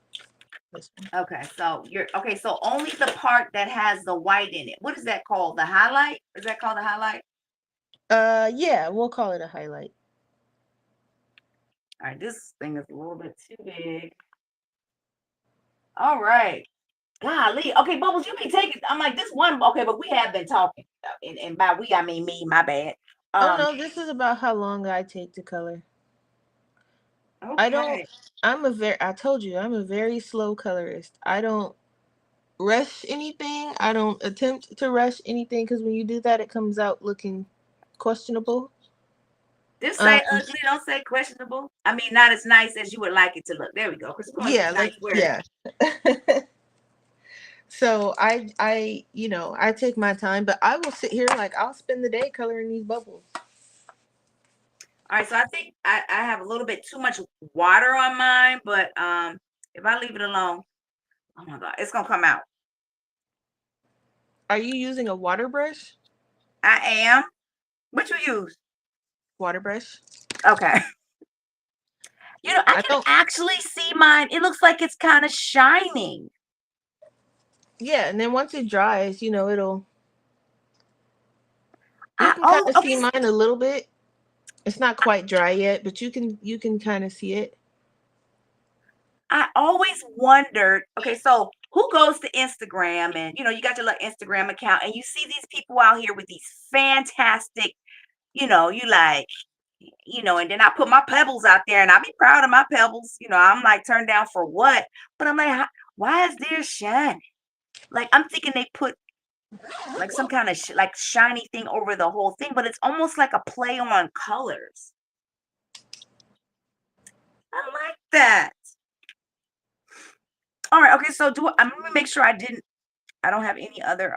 this one. Okay, so only the part that has the white in it. What is that called? The highlight? Is that called the highlight? Yeah, we'll call it a highlight. All right, this thing is a little bit too big. All right. Golly. Okay, Bubbles, you be taking. I'm like this one. Okay, but we have been talking, and by we I mean me. My bad. Oh Um. no, this is about how long I take to color. I don't. Okay. I told you I'm a very slow colorist. I don't rush anything. I don't attempt to rush anything because when you do that, it comes out looking questionable. Just Um, say ugly. Don't say questionable. I mean, not as nice as you would like it to look. There we go. Because we're gonna use yeah, nice words. yeah. So I take my time, but I will sit here like I'll spend the day coloring these bubbles. All right. So I think I have a little bit too much water on mine, but if I leave it alone, oh my god, it's gonna come out. Are you using a water brush? I am. What you use? Water brush. Okay. You know, I I can don't. actually see mine. It looks like it's kind of shining. Yeah, and then once it dries, it'll. You I can kind oh of okay. see mine a little bit. It's not quite dry yet, but you can kind of see it. I always wondered. Okay, so who goes to Instagram and you got your little Instagram account and you see these people out here with these fantastic, you like, and then I put my pebbles out there and I be proud of my pebbles. I'm like turned down for what? But I'm like, why is there shine? Like I'm thinking they put like some kind of like shiny thing over the whole thing, but it's almost like a play on colors. I like that. All right, okay. So I'm gonna make sure I don't have any other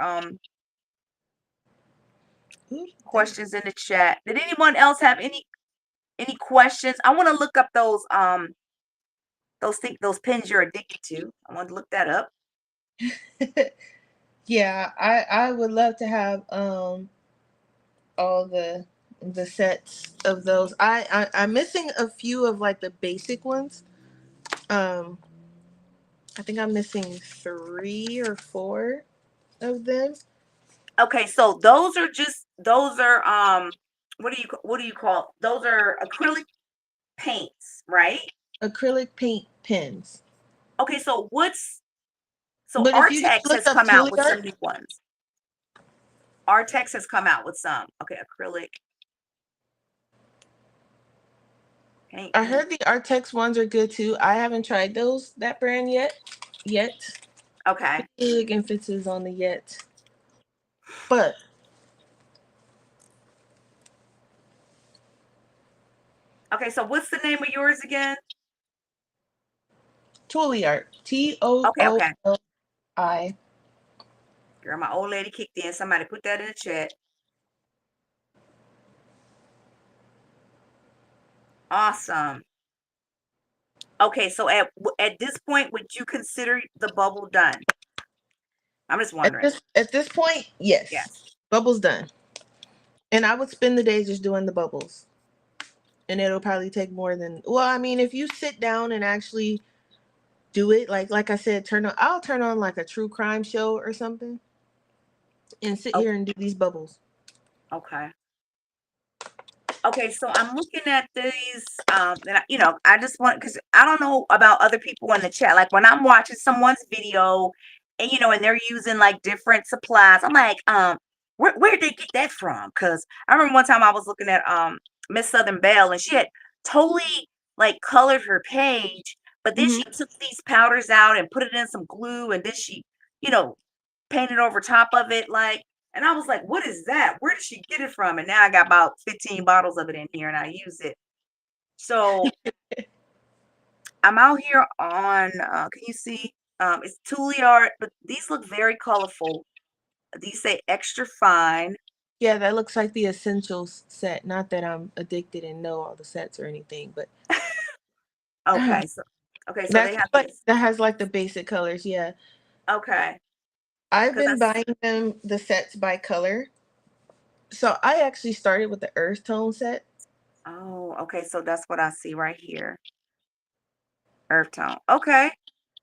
Ooh, there. questions in the chat. Did anyone else have any questions? I want to look up those pins you're addicted to. I want to look that up. Yeah, I would love to have all the sets of those. I'm missing a few of like the basic ones. Um, I think I'm missing 3 or 4 of them. Okay, so those are what do you call those are acrylic paints, right? Acrylic paint pens. Okay, so But if you just Artex look has up come out with some Juilliard, new ones. Artex has come out with some. Okay, acrylic paint I pen. heard the Artex ones are good too. I haven't tried that brand yet. Yet. Okay. Big emphasis on the yet. But Okay, so what's the name of yours again? Juilliard. Okay, okay. TOOLI. Girl, my old lady kicked in. Somebody put that in the chat. Awesome. Okay, so at this point, would you consider the bubble done? I'm just At wondering. this point, yes. Yes. Bubbles done. And I would spend the day just doing the bubbles. And it'll probably take more than, well, I mean, if you sit down and actually do it, like I said, I'll turn on like a true crime show or something and sit Oh, here and do these bubbles. okay. Okay, so I'm looking at these, and I just want because I don't know about other people in the chat. Like when I'm watching someone's video, and and they're using like different supplies, I'm like, where did they get that from? Because I remember one time I was looking at Miss Southern Belle, and she had totally like colored her page, but then Hmm. she took these powders out and put it in some glue, and then she, you know, painted over top of it, like. And I was like, what is that? Where did she get it from? And now I got about 15 bottles of it in here and I use it. So I'm out here on, can you see? It's Thule art, but these look very colorful. These say extra fine. Yeah, that looks like the essentials set. Not that I'm addicted and know all the sets or anything, but Okay, so they that's have like these. that has like the basic colors. Yeah, Okay, I've because been buying them the sets by color. So I actually started with the earth tone set, Oh, okay. So that's what I see right here. Earth tone. Okay.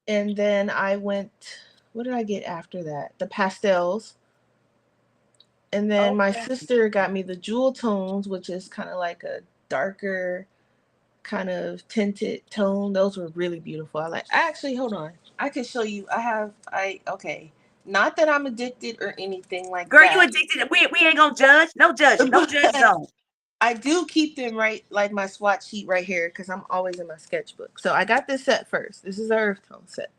and then I went. What did I get after that? The pastels, and then my Okay. sister got me the jewel tones, which is kind of like a darker kind of tinted tone. Those were really beautiful. I like. Actually, hold on. I can show you. I have. I okay. Not that I'm addicted or anything like Girl, you that. addicted. We ain't gonna judge. No judging. No judge But zone. I do keep them right, like my swatch sheet right here, because I'm always in my sketchbook. So I got this set first. This is the earth tone set.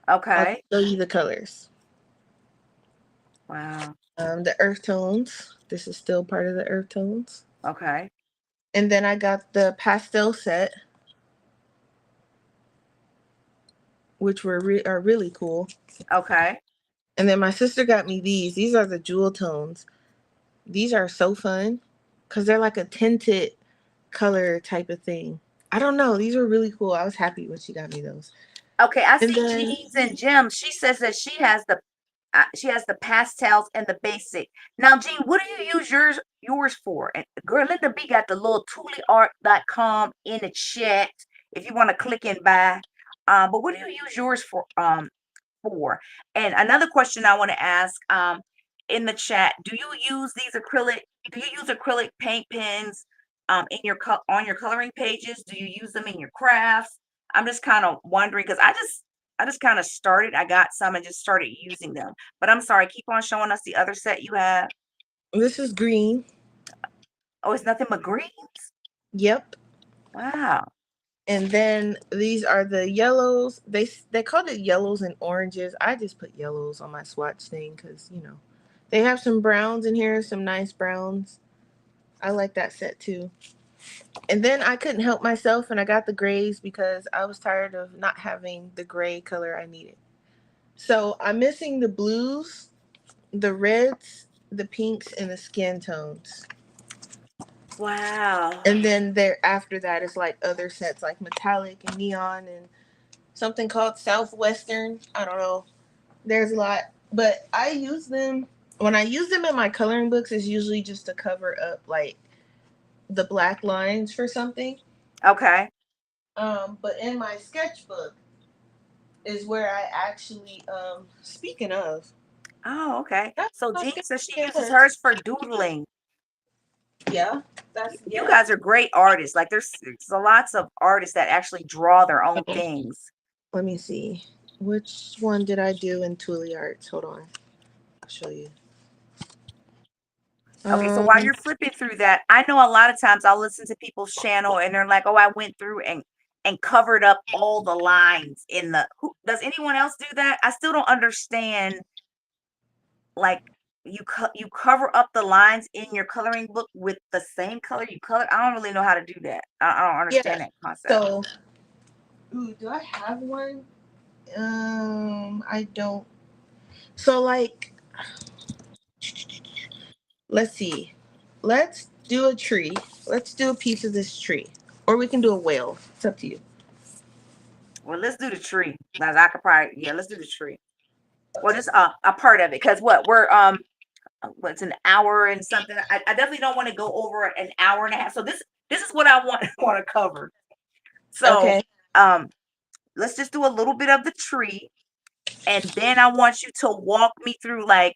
I'll Okay. show you the colors. Wow. The earth tones. This is still part of the earth tones. Okay. And then I got the pastel set, which are really cool. Okay. And then my sister got me these. These are the jewel tones. These are so fun because they're like a tinted color type of thing. I don't know. These were really cool. I was happy when she got me those. Okay. I And see then jeans and gems. She says that she has the pastels and the basic. Now, Jean, what do you use yours for? And girl, Linda B got the little tuliart.com in the chat if you want to click and buy. But what do you use yours for? For? And another question I want to ask in the chat, do you use acrylic paint pens in your on your coloring pages? Do you use them in your crafts? I'm just kind of wondering because I just kind of started. I got some and just started using them. But I'm sorry, keep on showing us the other set you have. this is green. Oh, it's nothing but greens. Yep. Wow. And then these are the yellows. They called it yellows and oranges. I just put yellows on my swatch thing because they have some browns in here, some nice browns. I like that set too. And then I couldn't help myself and I got the grays because I was tired of not having the gray color I needed. So I'm missing the blues, the reds, the pinks, and the skin tones. Wow. And then there after that is like other sets like metallic and neon and something called Southwestern. I don't know. There's a lot. But I use them when I use them in my coloring books is usually just to cover up like the black lines for something. Okay. But in my sketchbook is where I actually speaking of, Oh, okay. that's So my Jean sketchbook says she in uses here. hers for doodling. Yeah. That's You yeah. guys are great artists. Like there's a lots of artists that actually draw their own things. Let me see. Which one did I do in Tuli Arts? Hold on. I'll show you. Okay, so while Um you're flipping through that, I know a lot of times I'll listen to people's channel and they're like, "Oh, I went through and covered up all the lines in the." Does anyone else do that? I still don't understand. Like you cover up the lines in your coloring book with the same color you color. I don't really know how to do that. I don't yeah. understand that concept. So ooh, do I have one? I don't. So like let's see. Let's do a tree. Let's do a piece of this tree. Or we can do a whale. It's up to you. Well, let's do the tree. Now, I could probably yeah, let's do the tree. Well, just a part of it, because what we're what's an hour and something. I definitely don't want to go over an hour and a half. So this is what I want want to cover. So Okay. um let's just do a little bit of the tree, and then I want you to walk me through like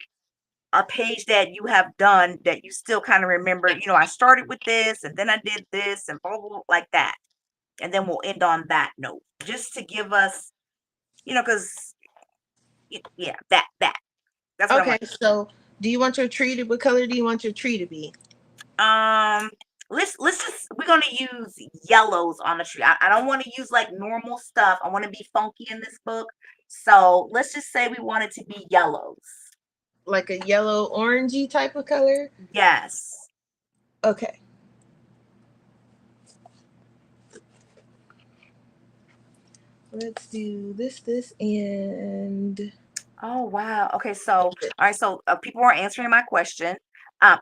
a page that you have done that you still kind of remember. I started with this and then I did this and blah blah, blah like that, and then we'll end on that note, just to give us, because yeah, that's what I Okay. want. So do you want your tree to what color do you want your tree to be? Um, let's just we're gonna use yellows on the tree. I don't want to use like normal stuff. I want to be funky in this book. So let's just say we want it to be yellows. Like a yellow orangey type of color? Yes. Okay. Let's do this, and Oh wow. Okay, so all right, so people are answering my question.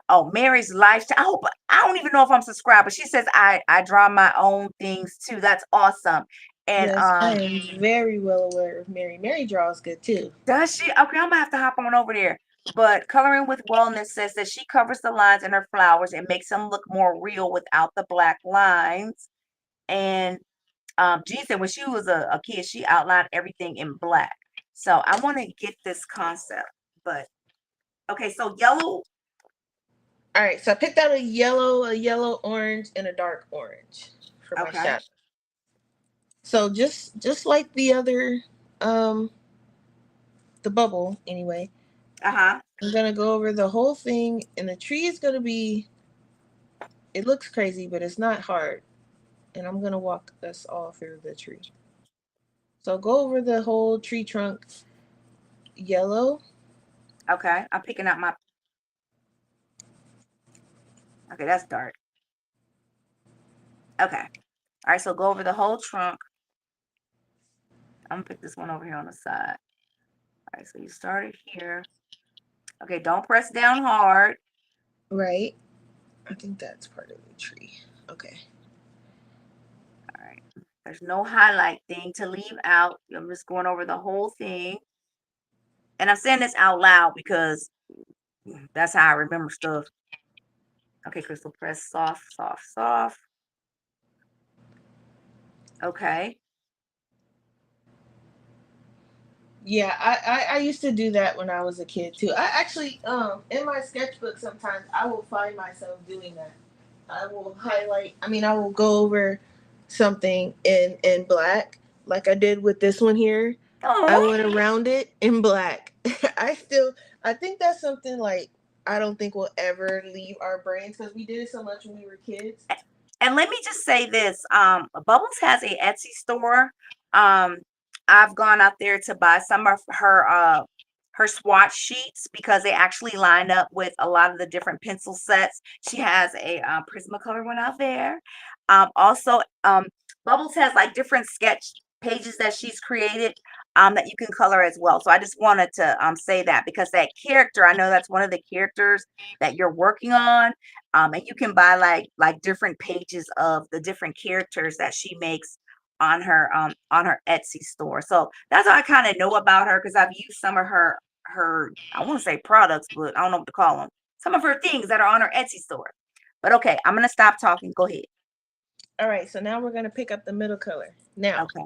Oh, Mary's lifestyle. Oh, but I don't even know if I'm subscribed, but she says I draw my own things too. That's awesome. And yes, I am very well aware of Mary. Mary draws good too. does she? Okay, I'm gonna have to hop on over there. But Coloring with Wellness says that she covers the lines in her flowers and makes them look more real without the black lines. And Jean said when she was a kid, she outlined everything in black. So I want to get this concept. But okay, so yellow. All right, so I picked out a yellow orange, and a dark orange for my Okay. shadow. So just like the other, um, the bubble anyway. Uh-huh. I'm gonna go over the whole thing, and the tree is gonna be. It looks crazy, but it's not hard. And I'm gonna walk us all through the tree. So go over the whole tree trunk yellow. Okay. I'm picking out my. Okay, that's dark. Okay. All right, so go over the whole trunk. I'm gonna pick this one over here on the side. All right, so you started here. Okay, don't press down hard. Right. I think that's part of the tree. Okay. All right. There's no highlight thing to leave out. I'm just going over the whole thing. And I'm saying this out loud because that's how I remember stuff. Okay, Crystal, press soft, soft, soft. Okay. Yeah, I used to do that when I was a kid too. I actually in my sketchbook sometimes I will find myself doing that. I will highlight. I mean, I will go over something in black, like I did with this one here. I Oh, went around it in black. I still, I think that's something like I don't think will ever leave our brains because we did it so much when we were kids. and let me just say this. Bubbles has a Etsy store. Um, I've gone out there to buy some of her swatch sheets because they actually line up with a lot of the different pencil sets. She has a Prismacolor one out there. Also, Bubbles has like different sketch pages that she's created that you can color as well. So I just wanted to say that because that character, I know that's one of the characters that you're working on. And you can buy like different pages of the different characters that she makes on her Etsy store. So that's how I kind of know about her because I've used some of her I want to say products, but I don't know what to call them. Some of her things that are on her Etsy store. But okay, I'm gonna stop talking. Go ahead. All right, so now we're gonna pick up the middle color. Now, Okay.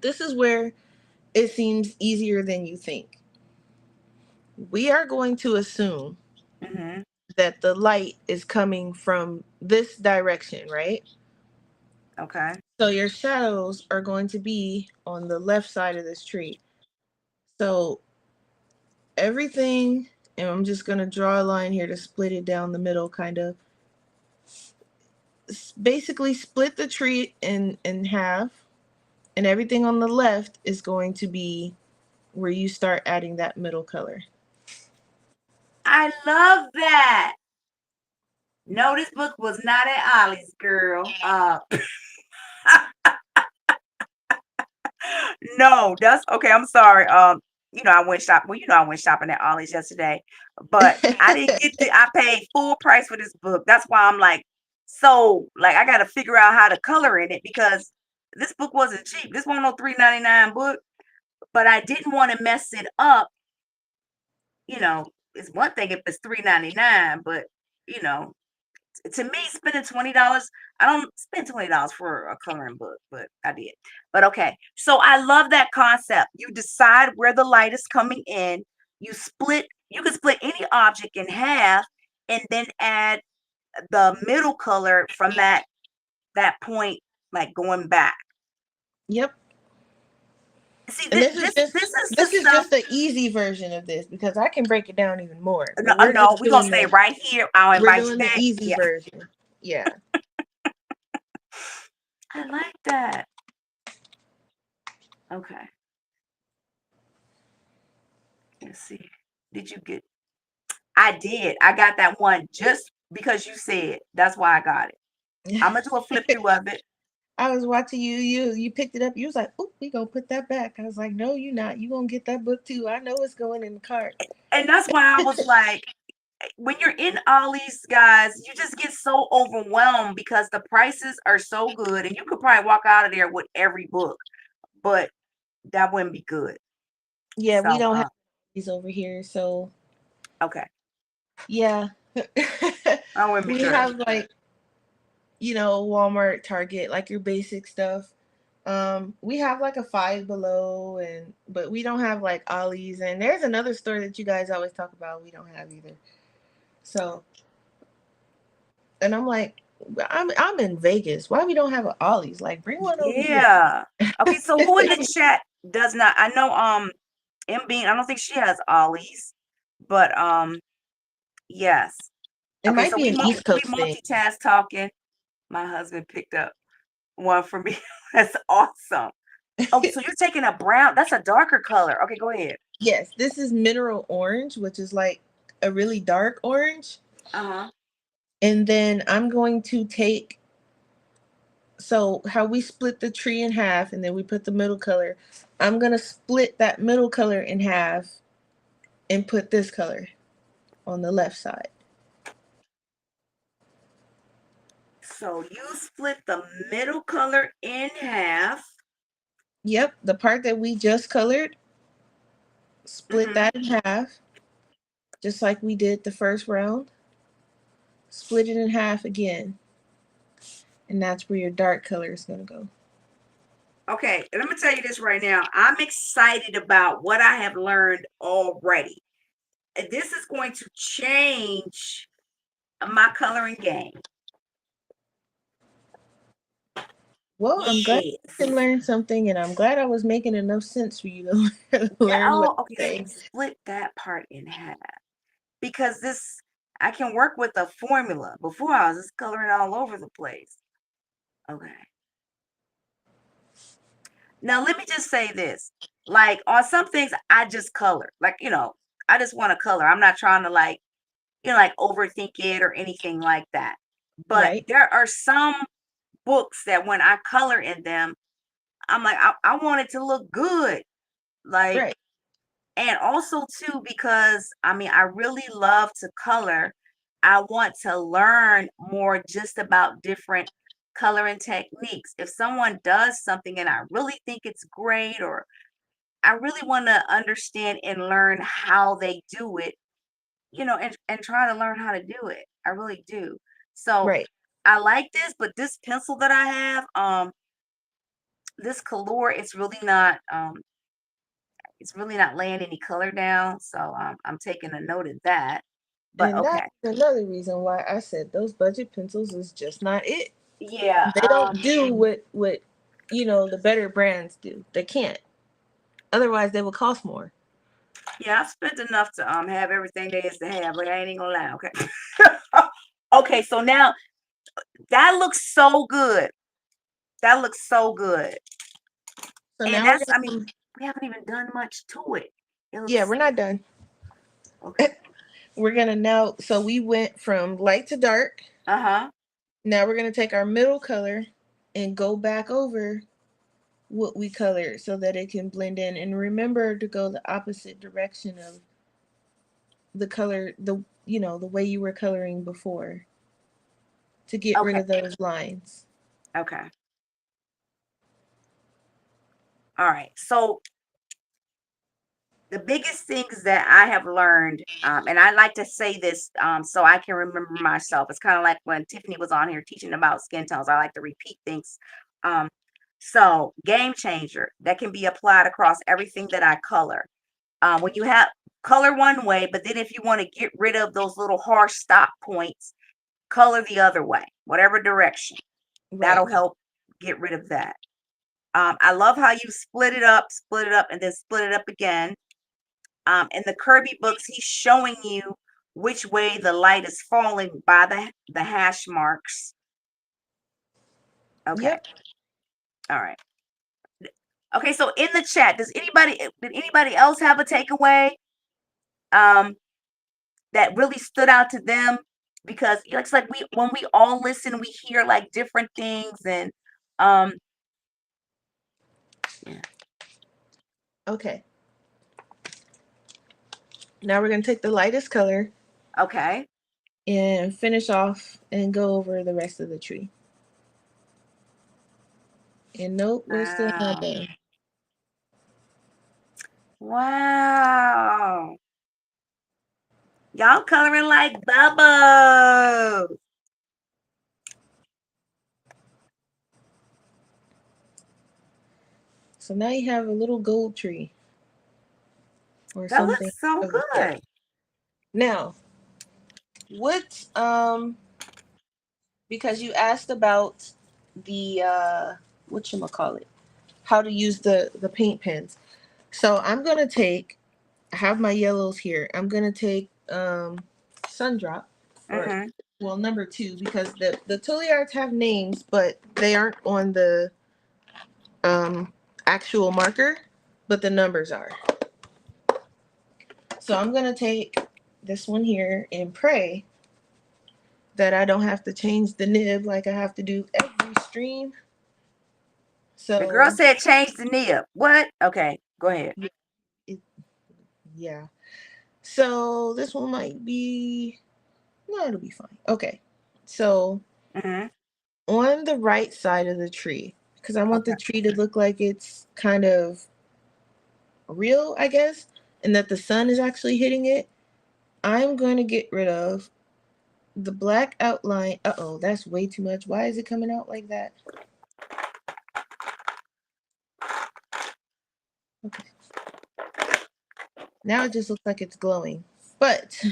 this is where it seems easier than you think. We are going to assume Mm-hmm. that the light is coming from this direction, right? Okay. So your shadows are going to be on the left side of this tree. So everything, and I'm just going to draw a line here to split it down the middle, kind of. Basically, split the tree in half, and everything on the left is going to be where you start adding that middle color. I love that. No, this book was not at Ollie's, girl. No, that's okay. I'm sorry. I went shop. Well, I went shopping at Ollie's yesterday, but I didn't get the. I paid full price for this book. That's why I'm like, so like I got to figure out how to color in it because this book wasn't cheap. This wasn't no $3.99 book, but I didn't want to mess it up. It's one thing if it's $3.99, but you know, to me, spending $20, I don't spend $20 for a coloring book, but I did. But okay, so I love that concept. You decide where the light is coming in. You can split any object in half and then add the middle color from that point, like going back. Yep. See, And this is the this is stuff. just the easy version of this because I can break it down even more. No, But we're no, just we're gonna doing stay right here. I'll we're invite you doing the back. easy Yeah, version. Yeah. I like that. Okay, let's see. Did you get I did. I got that one just because you said. That's why I got it. I'm gonna do a flip through of it, I was watching you picked it up. You was like, "Oop, we gonna put that back." I was like, "No, you not. You gonna get that book too. I know it's going in the cart." and that's why I was like, when you're in Ollie's, guys, you just get so overwhelmed because the prices are so good, and you could probably walk out of there with every book, but that wouldn't be good. Yeah, we So, don't have ollies over here. So Okay. yeah. I want to be We sure. have like, Walmart, Target, like your basic stuff. We have like a Five Below, but we don't have like Ollie's. And there's another store that you guys always talk about. We don't have either. So, and I'm like, I'm in Vegas. Why we don't have an Ollie's? Like, bring one over here. Yeah. Okay, so who in the chat does not? I know M Bean, I don't think she has Ollie's, but yes. It Okay, might so be an East we Coast thing. multitask talking. My husband picked up one for me. That's awesome. Okay, so you're taking a brown, that's a darker color. Okay, go ahead. Yes, this is mineral orange, which is like a really dark orange. Uh-huh. And then I'm going to take, so how we split the tree in half and then we put the middle color, I'm going to split that middle color in half and put this color on the left side. So you split the middle color in half. Yep, the part that we just colored, split Mm-hmm. that in half, just like we did the first round. Split it in half again, and that's where your dark color is going to go. Okay, and I'm gonna tell you this right now. I'm excited about what I have learned already. This is going to change my coloring game. Well, I'm glad you Yes. can learn something, and I'm glad I was making enough sense for you to Yeah. learn what Oh, I'm okay. So saying. split that part in half because this I can work with a formula. Before I was just coloring all over the place. Okay. Now let me just say this. Like on some things, I just color. Like I just want to color. I'm not trying to like overthink it or anything like that. But Right, there are some books that when I color in them, I'm like, I want it to look good. Like, right, and also too, because I mean, I really love to color. I want to learn more just about different coloring techniques. If someone does something and I really think it's great, or I really want to understand and learn how they do it, and try to learn how to do it. I really do. So right. I like this, but this pencil that I have, this color, it's really not laying any color down. So I'm taking a note of that. But And okay. that's another reason why I said those budget pencils is just not it. Yeah, They don't do what the better brands do. They can't. Otherwise, they would cost more. yeah, I spent enough to have everything there is to have, but I ain't even gonna lie, okay. Okay, so now that looks so good. That looks so good. So And now we're that's, gonna I mean, we haven't even done much to it. It yeah, looks we're not done. okay. We're gonna now. So we went from light to dark. Uh-huh. Now we're gonna take our middle color and go back over what we colored so that it can blend in. And remember to go the opposite direction of the color, the way you were coloring before to get rid Okay. of those lines. Okay. All right. So the biggest things that I have learned, and I like to say this so I can remember myself. It's kind of like when Tiffany was on here teaching about skin tones. I like to repeat things. Um, so game changer that can be applied across everything that I color. When you have color one way, but then if you want to get rid of those little harsh stop points, color the other way, whatever direction. Right. That'll help get rid of that. I love how you split it up, and then split it up again. In the Kerby books, he's showing you which way the light is falling by the hash marks. Okay. Yep. All right. Okay, so in the chat, did anybody else have a takeaway um that really stood out to them? Because it's like when we all listen, we hear like different things, and um yeah. Okay. Now we're gonna take the lightest color Okay. and finish off and go over the rest of the tree. And nope, we're still not Wow. done. Wow. Y'all coloring like bubbles. So now you have a little gold tree or That something looks so of the sort. good. Now, what because you asked about the whatchamacallit, how to use the paint pens. So I'm gonna take, I have my yellows here. I'm gonna take Sundrop, or Mm-hmm. well, number 2, because the Toliards have names, but they aren't on the um actual marker, but the numbers are. So I'm gonna take this one here and pray that I don't have to change the nib like I have to do every stream. The girl So said change the nib. What? Okay, go ahead. yeah, it, yeah. So this one might be, no, it'll be fine. Okay. So Mm-hmm. on the right side of the tree, because I want the Okay. tree to look like it's kind of real, I guess, and that the sun is actually hitting it, I'm going to get rid of the black outline. Uh-oh, that's way too much. Why is it coming out like that? Okay. Now it just looks like it's glowing. But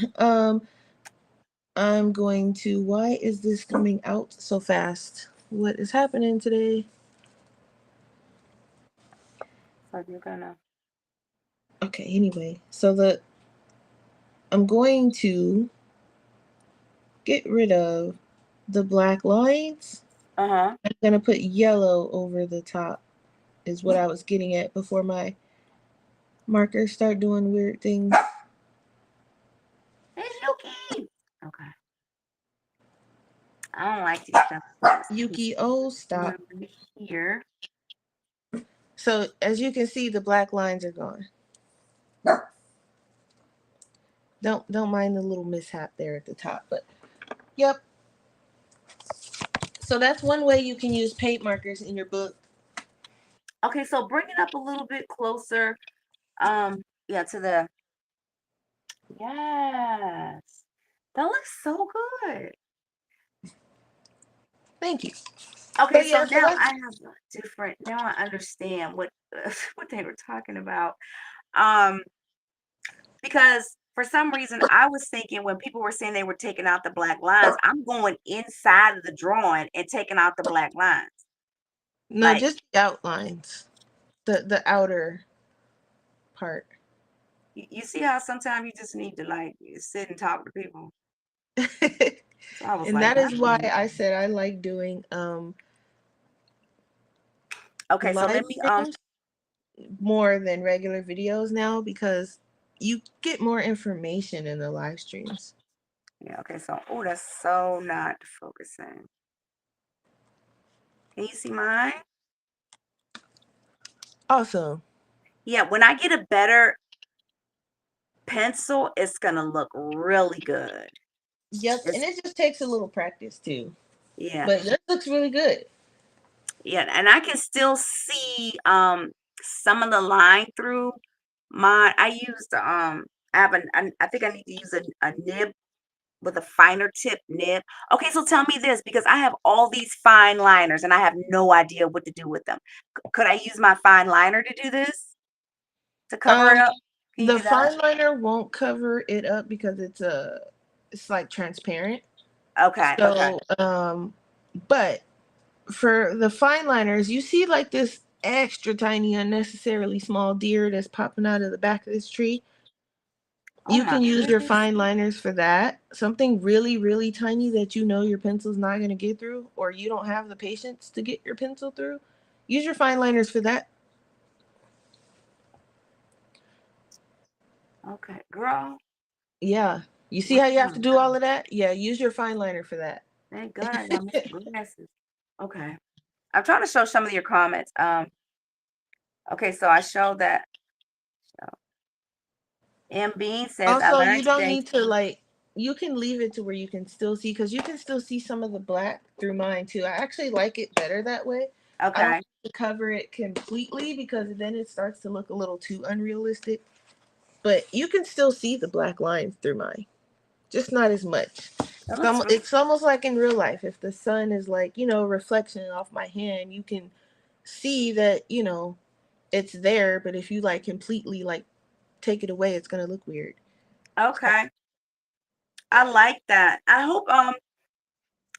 I'm going to, why is this coming out so fast? What is happening today? So you're gonna. Okay, anyway, so I'm going to get rid of the black lines. Uh-huh. I'm gonna put yellow over the top, is what I was getting at before my markers start doing weird things. It's Yuki. Okay. I don't like these stuff. Yuki, oh stop. Right here. So as you can see, the black lines are gone. Don't mind the little mishap there at the top, but yep. So that's one way you can use paint markers in your book. Okay, so bring it up a little bit closer. Yeah, to the yes. That looks so good. Thank you. Okay, But so yeah, so now I that's have a different. Now I understand what what they were talking about. Um, because for some reason I was thinking when people were saying they were taking out the black lines, I'm going inside of the drawing and taking out the black lines. no, Like just the outlines, the outer part. you see how sometimes you just need to like sit and talk to people. So I was And like, that that's is why I said I like doing okay. So live let me streams more than regular videos now, because you get more information in the live streams. yeah, okay, so oh that's so not focusing. Can you see mine? Awesome. Yeah, when I get a better pencil, it's gonna look really good. Yep, and It's it just takes a little practice too. yeah, But that looks really good. yeah, and I can still see some of the line through mine. I used I have I think I need to use a nib with a finer tip nib. Okay, so tell me this because I have all these fine liners and I have no idea what to do with them. Could I use my fine liner to do this? To cover it Um, up? Can you the do that? fine liner won't cover it up because it's like transparent. Okay, okay. So but for the fine liners, you see like this extra tiny, unnecessarily small deer that's popping out of the back of this tree. Oh You my can use your goodness. fine liners for that. Something really, really tiny that you know your pencil's not going to get through, or you don't have the patience to get your pencil through. Use your fine liners for that. Okay, girl. Yeah. You see how you have to Wow. do all of that? Yeah, use your fine liner for that. Thank God I got my glasses. Okay. I'm trying to show some of your comments. Okay, so I showed that. So, M Bean says, I Also, you learned don't today. need to like, you can leave it to where you can still see, because you can still see some of the black through mine too. I actually like it better that way. I don't Okay. to cover it completely because then it starts to look a little too unrealistic. But you can still see the black lines through mine, just not as much. That looks really It's almost like in real life. If the sun is like, reflection off my hand, you can see that, it's there. But if you like completely like take it away, it's gonna look weird. So, okay. I like that. I hope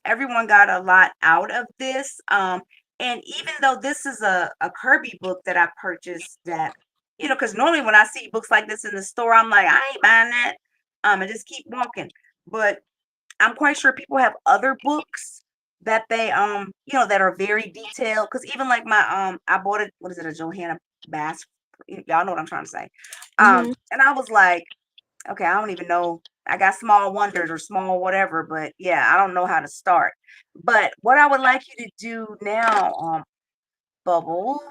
everyone got a lot out of this. And even though this is a Kirby book that I purchased, that because normally when I see books like this in the store, I'm like, I ain't buying that. And just keep walking. But I'm quite sure people have other books that they that are very detailed. Because even like my I bought it. What is it? A Johanna Bass. Y'all know what I'm trying to say. hmm And I was like, okay, I don't even know. I got small wonders or small whatever, but yeah, I don't know how to start. But what I would like you to do now, Bubbles,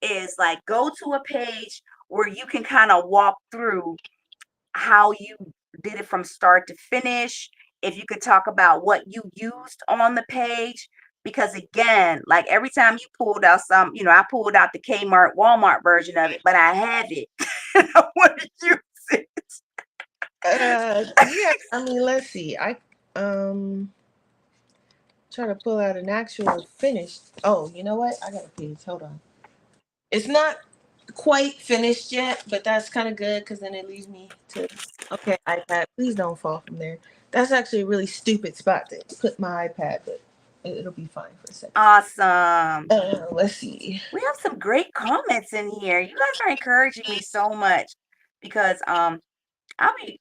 is like go to a page where you can kind of walk through how you did it from start to finish. If you could talk about what you used on the page, because again, like every time you pulled out some, I pulled out the Kmart, Walmart version of it, but I have it. And I want to use it. yeah. I mean, let's see. I um try to pull out an actual finished. Oh, you know what? I got a page. Hold on. It's not quite finished yet, but that's kind of good because then it leads me to. Okay, iPad. Please don't fall from there. That's actually a really stupid spot to put my iPad, but it'll be fine for a second. Awesome. Let's see. We have some great comments in here. You guys are encouraging me so much because I'll be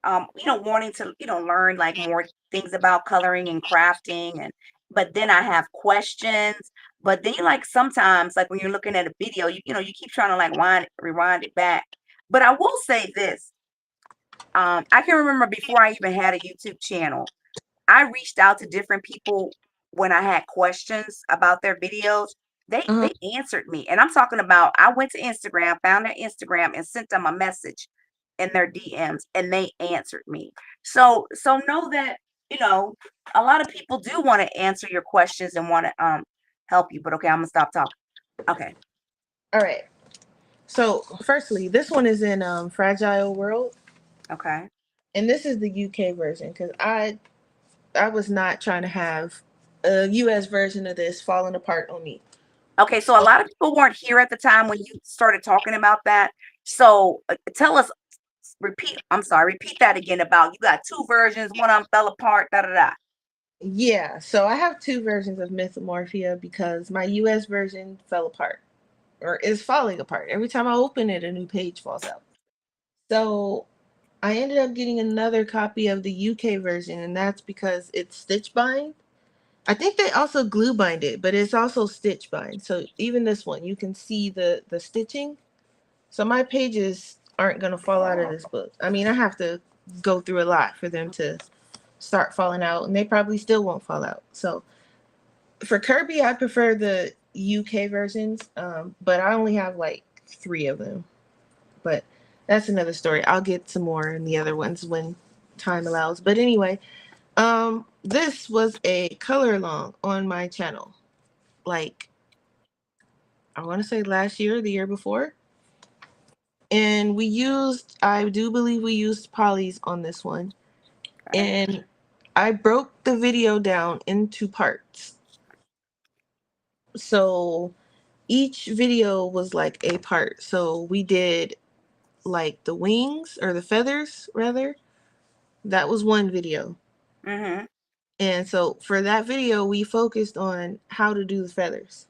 wanting to, learn like more things about coloring and crafting, and but then I have questions. But then like sometimes like when you're looking at a video, you keep trying to like rewind it back. But I will say this. I can remember before I even had a YouTube channel, I reached out to different people when I had questions about their videos. Uh, They answered me. And I'm talking about I went to Instagram, found their Instagram and sent them a message in their DMs and they answered me. So know that, a lot of people do want to answer your questions and want to help you. But okay, I'm gonna stop talking. Okay. all right. So, firstly, this one is in Fragile World, Okay. and this is the UK version because I was not trying to have a US version of this falling apart on me. Okay, so a lot of people weren't here at the time when you started talking about that. So tell us, I'm sorry, repeat that again about you got two versions, one of them fell apart, da da da. Yeah, so I have two versions of Mythomorphia because my US version fell apart or is falling apart. Every time I open it, a new page falls out. So I ended up getting another copy of the UK version, and that's because it's stitch bind. I think they also glue bind it, but it's also stitch bind. So even this one, you can see the stitching. So my pages aren't gonna fall out of this book. I mean, I have to go through a lot for them to start falling out, and they probably still won't fall out. So for Kirby, I prefer the UK versions, but I only have like three of them. But that's another story. I'll get some more in the other ones when time allows. But anyway, this was a color along on my channel. Like I want to say last year, the year before. And I do believe we used polys on this one. Okay. And I broke the video down into parts. So each video was like a part. So we did like the wings or the feathers rather. That was one video. Mm-hmm. And so for that video, we focused on how to do the feathers.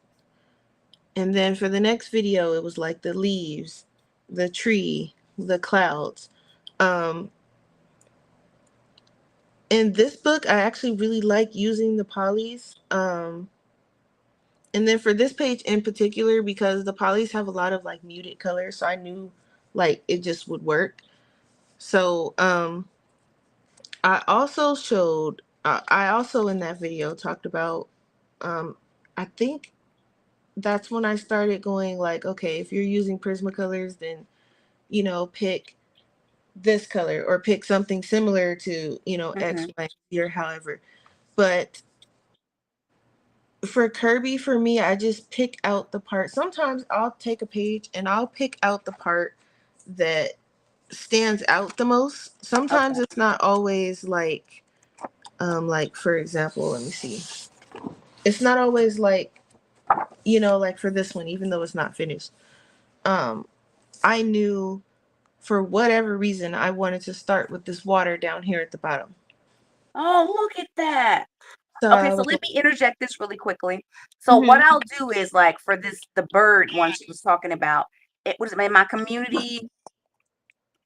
And then for the next video, it was like the leaves, the tree, the clouds. Um, in this book, I actually really like using the polys. And then for this page in particular, because the polys have a lot of like muted colors, so I knew like it just would work. So I also showed, I also in that video talked about, I think that's when I started going like, okay, if you're using Prismacolors, then, pick this color or pick something similar to, X, Mm-hmm. Y, Z or however. But For Kirby, for me, I just pick out the part. Sometimes I'll take a page and I'll pick out the part that stands out the most. Sometimes Okay. it's not always like for example, let me see. It's not always like, like for this one, even though it's not finished. Um, I knew for whatever reason I wanted to start with this water down here at the bottom. Oh, look at that. So Okay, I so was let like, me interject this really quickly. So what hmm I'll do is like for this the bird one she was talking about, it was in my community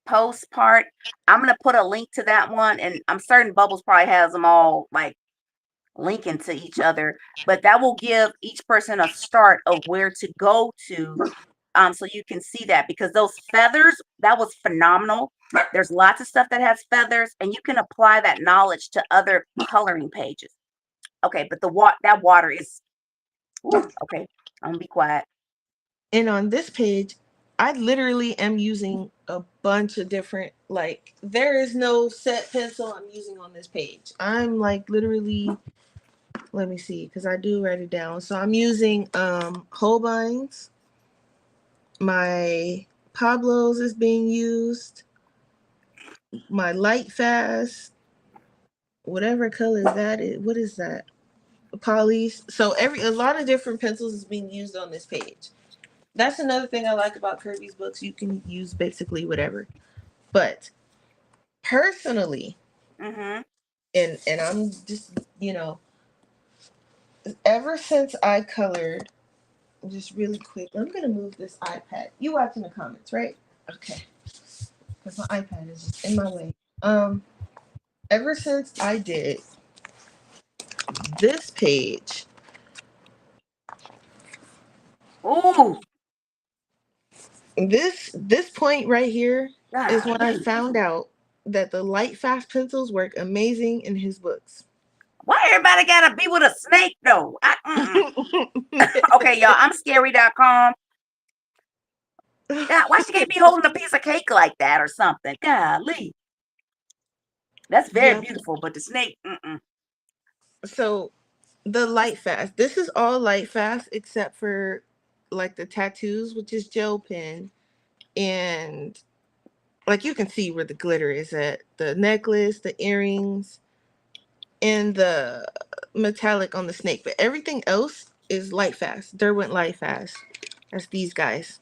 post part. I'm gonna put a link to that one, and I'm certain Bubbles probably has them all like linking to each other, but that will give each person a start of where to go to. So you can see that because those feathers, that was phenomenal. There's lots of stuff that has feathers, and you can apply that knowledge to other coloring pages. Okay, but that water is ooh, okay. I'm gonna be quiet. and on this page, I literally am using a bunch of different, like, there is no set pencil I'm using on this page. I'm like literally, let me see, because I do write it down. So I'm using Holbein's, my Pablo's is being used, my light fast, whatever color that is. What is that? Polys. So a lot of different pencils is being used on this page. That's another thing I like about Kirby's books. You can use basically whatever. But personally, Mm-hmm. and I'm just, ever since I colored, just really quick, I'm gonna move this iPad. You watching the comments, right? Okay. Because my iPad is just in my way. Um, Ever since I did this page, Ooh, this point right here is when I golly. found out that the light fast pencils work amazing in his books. Why everybody gotta be with a snake though? Okay, y'all. I'm scary.com. God, why she can't be holding a piece of cake like that or something? Golly. That's very Yeah. beautiful, but the snake, So the light fast. This is all light fast except for like the tattoos, which is gel pen, and like you can see where the glitter is at. The necklace, the earrings, and the metallic on the snake. But everything else is light fast. Derwent light fast. That's these guys.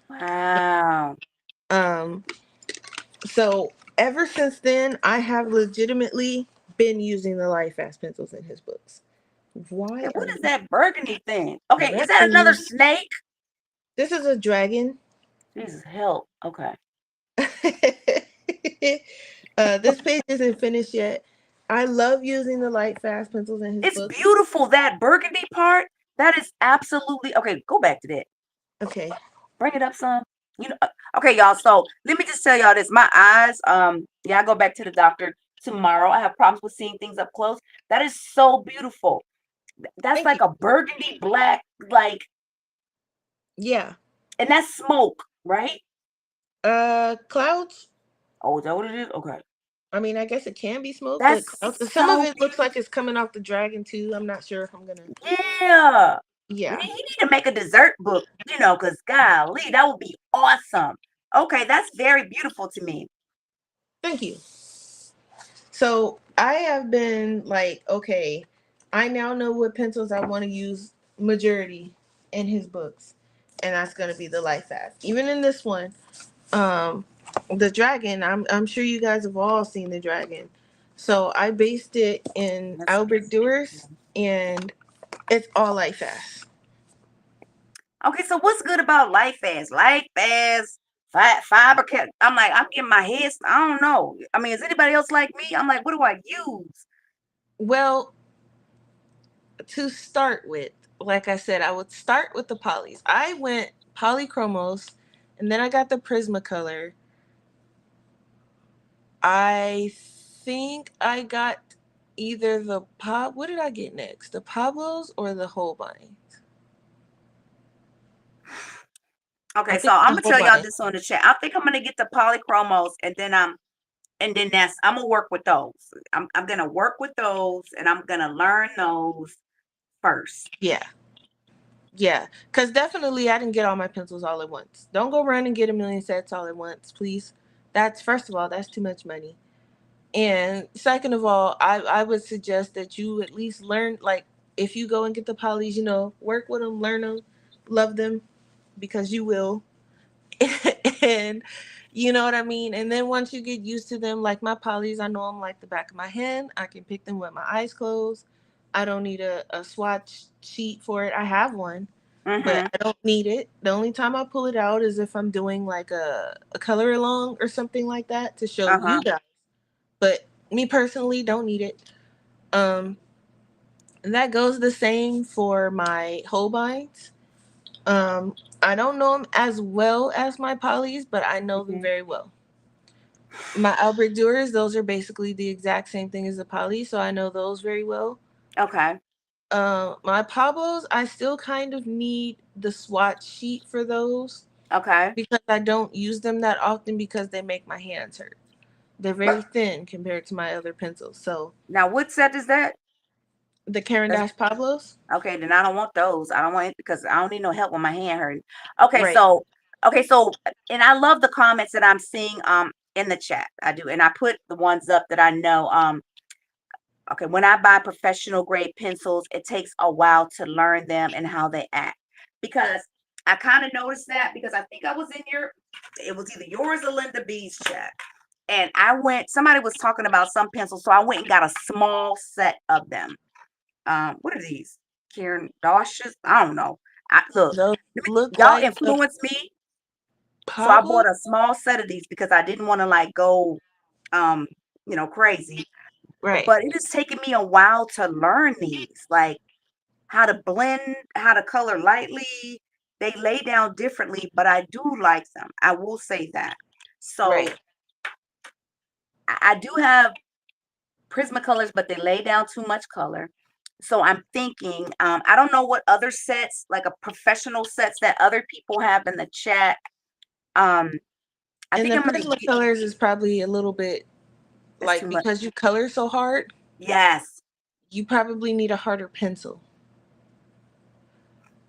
wow. Um so ever since then I have legitimately been using the light fast pencils in his books. Okay, Why are what is you that burgundy thing? Okay, is that another correcting? snake? This is a dragon. Jesus, help. Okay. This page isn't finished yet. I love using the light fast pencils in his It's books. beautiful, that burgundy part. That is absolutely okay. Go back to that. Okay. Bring it up some. You know, okay, y'all. So let me just tell y'all this. My eyes, yeah, I go back to the doctor tomorrow. I have problems with seeing things up close. That is so beautiful. That's Thank you. like a burgundy black, like, Yeah. and that's smoke, right? Clouds. Oh, is that what it is? Okay. I mean, I guess it can be smoke, but clouds. That's Some of so it looks like it's coming off the dragon too. I'm not sure if I'm gonna. yeah. Yeah. You need to make a dessert book, because golly, that would be awesome. Okay, that's very beautiful to me. Thank you. So I have been like, okay, I now know what pencils I want to use majority in his books, and that's gonna be the light fast. Even in this one, um, the dragon. I'm sure you guys have all seen the dragon. So I based it in That's Albert Duras, and it's all light fast. okay. So what's good about light fast? Light fast, fiber cat. I'm like, I'm getting my head. I don't know. I mean, is anybody else like me? I'm like, what do I use? Well, to start with, like I said, I would start with the polys. I went polychromos, and then I got the Prismacolor. I think I got either the pop. What did I get next? The Pablos or the Holbein? I Okay, so think I'm the gonna tell y'all Holbein. this on the chat. I think I'm gonna get the polychromos, and then And then I'm gonna work with those. I'm gonna work with those, and I'm gonna learn those first. Yeah. Yeah. Because definitely I didn't get all my pencils all at once. Don't go run and get a million sets all at once, please. That's, first of all, that's too much money. And second of all, I would suggest that you at least learn, like, if you go and get the polys, work with them, learn them, love them, because you will. And you know what I mean? And then once you get used to them, like my polys, I know them like the back of my hand. I can pick them with my eyes closed. I don't need a swatch sheet for it. I have one, but Mm-hmm. I don't need it. The only time I pull it out is if I'm doing like a color along or something like that to show Uh-huh. you guys. But me personally, don't need it. Um, and that goes the same for my Holbeins. I don't know them as well as my polys, but I know them Hmm. very well. My Albrecht Dürers, those are basically the exact same thing as the poly, so I know those very well. Okay. My Pablos, I still kind of need the swatch sheet for those Okay. because I don't use them that often because they make my hands hurt. They're very thin compared to my other pencils. So Now, what set is that? the Caran That's, d'Ache Pablos, okay, then I don't want those. I don't want it because I don't need no help with my hand hurting. Okay, right? so and I love the comments that I'm seeing in the chat. I do, and I put the ones up that I know. Okay, when I buy professional grade pencils, it takes a while to learn them and how they act. Because I kind of noticed that because I think I was in it was either yours or Linda B's chat. And somebody was talking about some pencils, so I went and got a small set of them. What are these? Karen Doshes? I don't know. Look, Those look y'all like the influenced me. So I Pablos, bought a small set of these because I didn't want to like go um, crazy. right? But it is taking me a while to learn these, like how to blend, how to color lightly. They lay down differently, but I do like them. I will say that. So Right. I do have Prismacolors, but they lay down too much color. So I'm thinking, I don't know what other sets, like a professional sets that other people have in the chat. Um, I And think the I'm gonna get Prismacolors is probably a little bit that's too like much. because you color so hard, Yes. you probably need a harder pencil.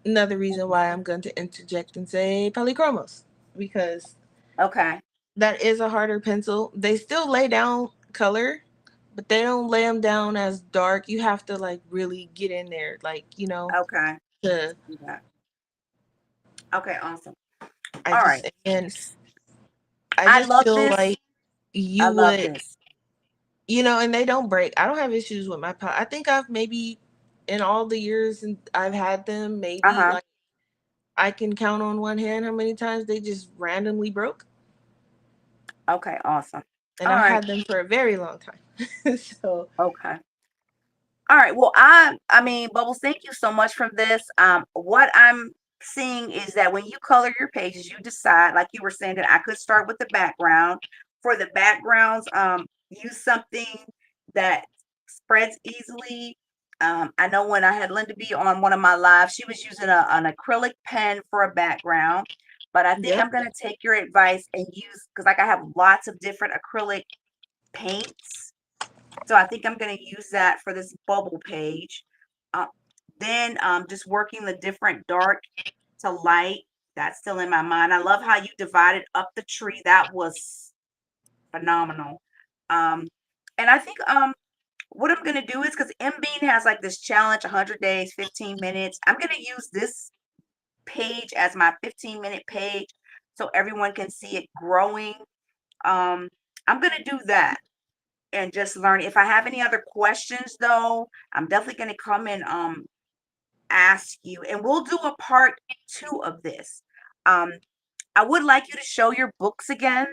Another reason why I'm going to interject and say polychromos, because Okay. that is a harder pencil. They still lay down color, but they don't lay them down as dark. You have to like really get in there, like Okay. to Yeah. Okay. Awesome. I All right. just and I I just love feel this. like I you love would, this. and they don't break. I don't have issues with my I think I've maybe in all the years and I've had them, maybe Uh-huh. like I can count on one hand how many times they just randomly broke. Okay. Awesome. And All I've right. had them for a very long time. So Okay. All right. Well, I mean, Bubbles, thank you so much for this. What I'm seeing is that when you color your pages, you decide, like you were saying, that I could start with the background. For the backgrounds, use something that spreads easily. I know when I had Linda B on one of my lives, she was using an acrylic pen for a background. But I think yep. I'm gonna take your advice and use because like I have lots of different acrylic paints. So I think I'm going to use that for this bubble page. Uh, then just working the different dark to light. That's still in my mind. I love how you divided up the tree. That was phenomenal. Um, and I think what I'm going to do is because M Bean has like this challenge 100 days, 15 minutes. I'm going to use this page as my 15-minute page so everyone can see it growing. I'm going to do that and just learn. If I have any other questions though, I'm definitely going to come and ask you and we'll do a part 2 of this. Um I would like you to show your books again,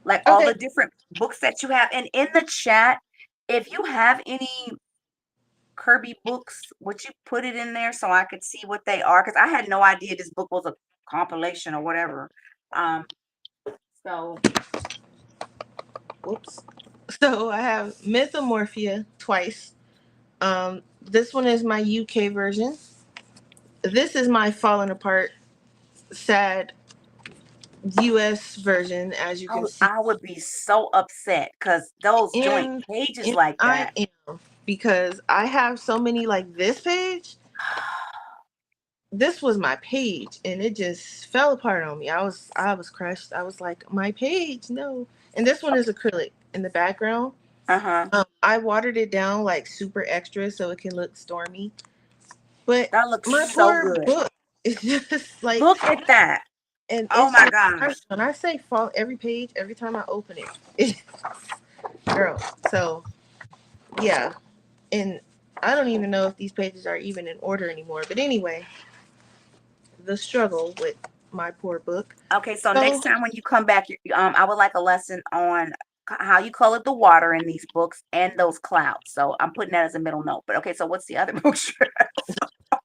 like all Okay. the different books that you have. And in the chat, if you have any Kerby books, would you put it in there so I could see what they are? Because I had no idea this book was a compilation or whatever. Um so Whoops. So I have Mythomorphia twice. This one is my UK version. This is my falling apart, sad US version, as you can see. I would be so upset because those joint And pages and like I that. am, because I have so many like this page. This was my page and it just fell apart on me. I was crushed. I was like, my page, no. And this one is acrylic in the background. Uh-huh. I watered it down like super extra so it can look stormy. But That looks my so poor good. book is just like, Look at that. and Oh it's my just gosh. when I say fall every page, every time I open it, it girl. So yeah, and I don't even know if these pages are even in order anymore. But anyway, the struggle with my poor book. Okay, so next So time when you come back, I would like a lesson on how you colored the water in these books and those clouds. So I'm putting that as a middle note. But okay, so what's the other book?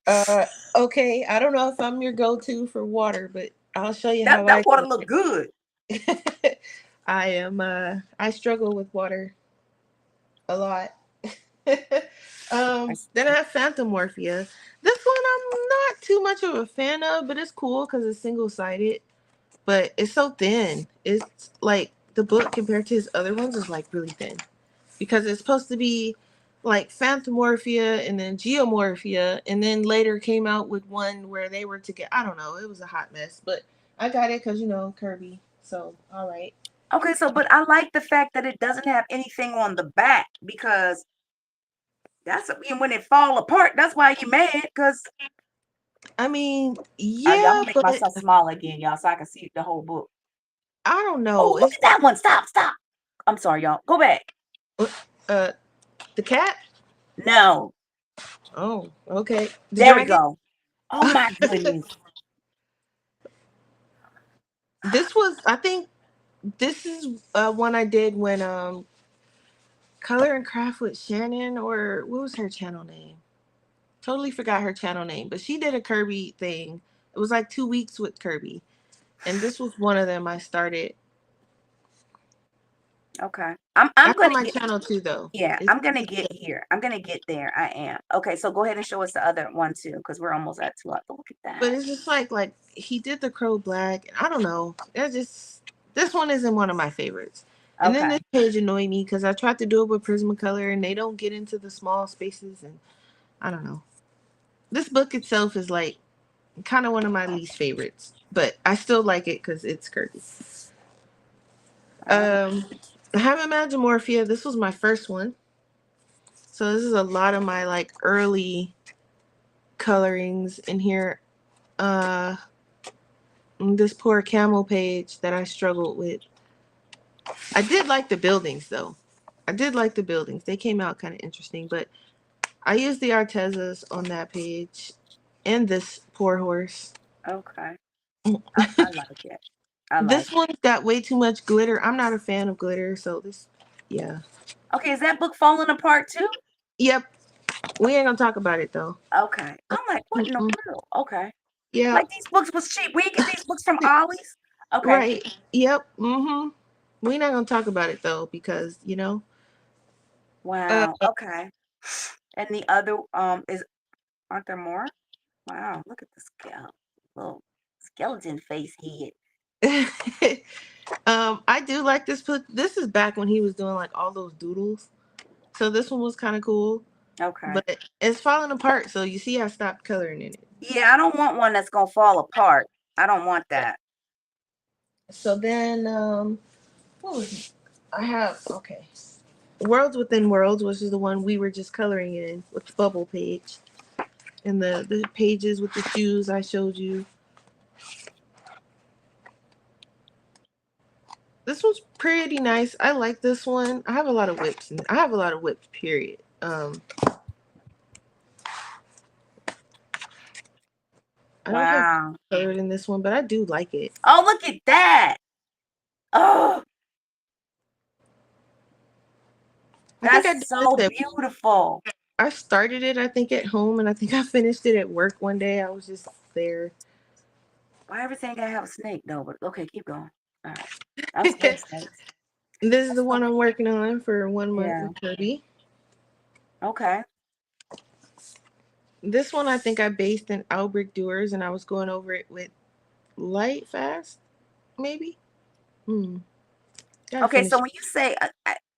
uh okay, I don't know if I'm your go-to for water, but I'll show you That how that I water color look good. it. I struggle with water a lot. Then I have Phantomorphia. This one I'm not too much of a fan of, but it's cool because it's single sided. But it's so thin. It's like the book compared to his other ones is like really thin because it's supposed to be like Phantomorphia and then Geomorphia, and then later came out with one where they were together. I don't know. It was a hot mess, but I got it because Kirby. So all right. Okay, so but I like the fact that it doesn't have anything on the back because and when it fall apart, that's why you mad. Because I mean, I'm yeah, gonna make but myself small again, y'all, so I can see the whole book. I don't Oh, know. look It's at that one. Stop, stop. I'm sorry, y'all. Go back. uh the cat. No, Oh, okay. The there we dragon. go. Oh my goodness. This was, I think, this is one I did when Color and Craft with Shannon, or what was her channel name? Totally forgot her channel name, but she did a Kirby thing. It was like 2 weeks with Kirby, and this was one of them I started. Okay. I'm That's on gonna my get channel too, though. yeah, It's, I'm gonna get here. I'm gonna get there. I am. Okay, so go ahead and show us the other one too, because we're almost at 2 hours. Look at but that. it's just like he did the Crow Black. I don't know. It's just, this one isn't one of my favorites. And then Okay. this page annoyed me because I tried to do it with Prismacolor and they don't get into the small spaces, and I don't know. This book itself is like kind of one of my least favorites, but I still like it because it's Kirby. All right. I have Imagimorphia. This was my first one, so this is a lot of my like early colorings in here. Uh, this poor camel page that I struggled with. I did like the buildings though. I did like the buildings. They came out kind of interesting, but I used the Artezas on that page and this poor horse. Okay. I like it. I like This it. one's got way too much glitter. I'm not a fan of glitter, so this, yeah. Okay, is that book falling apart too? Yep, we ain't gonna talk about it though. Okay. I'm like, what in the Mm-mm. world? Okay. Yeah, Like these books was cheap. We get these books from Ollie's. Okay. right. Yep. Mm-hmm. We not gonna talk about it though because uh, Wow. Okay. And the other is aren't there more? Wow, look at the little skeleton face head. I do like this book. This is back when he was doing like all those doodles, so this one was kind of cool. Okay. But it's falling apart, so you see I stopped coloring in it. Yeah, I don't want one that's gonna fall apart. I don't want that. So then, what was it? I have okay. Worlds Within Worlds, which is the one we were just coloring in with the bubble page, and the pages with the shoes I showed you. This one's pretty nice. I like this one. I have a lot of whips, and I have a lot of whips. Period. I don't have Wow. colored in this one, but I do like it. Oh, look at that. Oh, I think I that's did this so at beautiful. I started it, I think, at home, and I think I finished it at work one day. I was just there. Why everything gotta have a snake though? But okay, keep going. All right. I'm scared of snakes. This is the That's one so I'm working on for 1 month yeah. with Kirby. Okay. This one I think I based in Albrecht Doers, and I was going over it with Light Fast. maybe. Hmm. Gotta Okay, so finish. when you say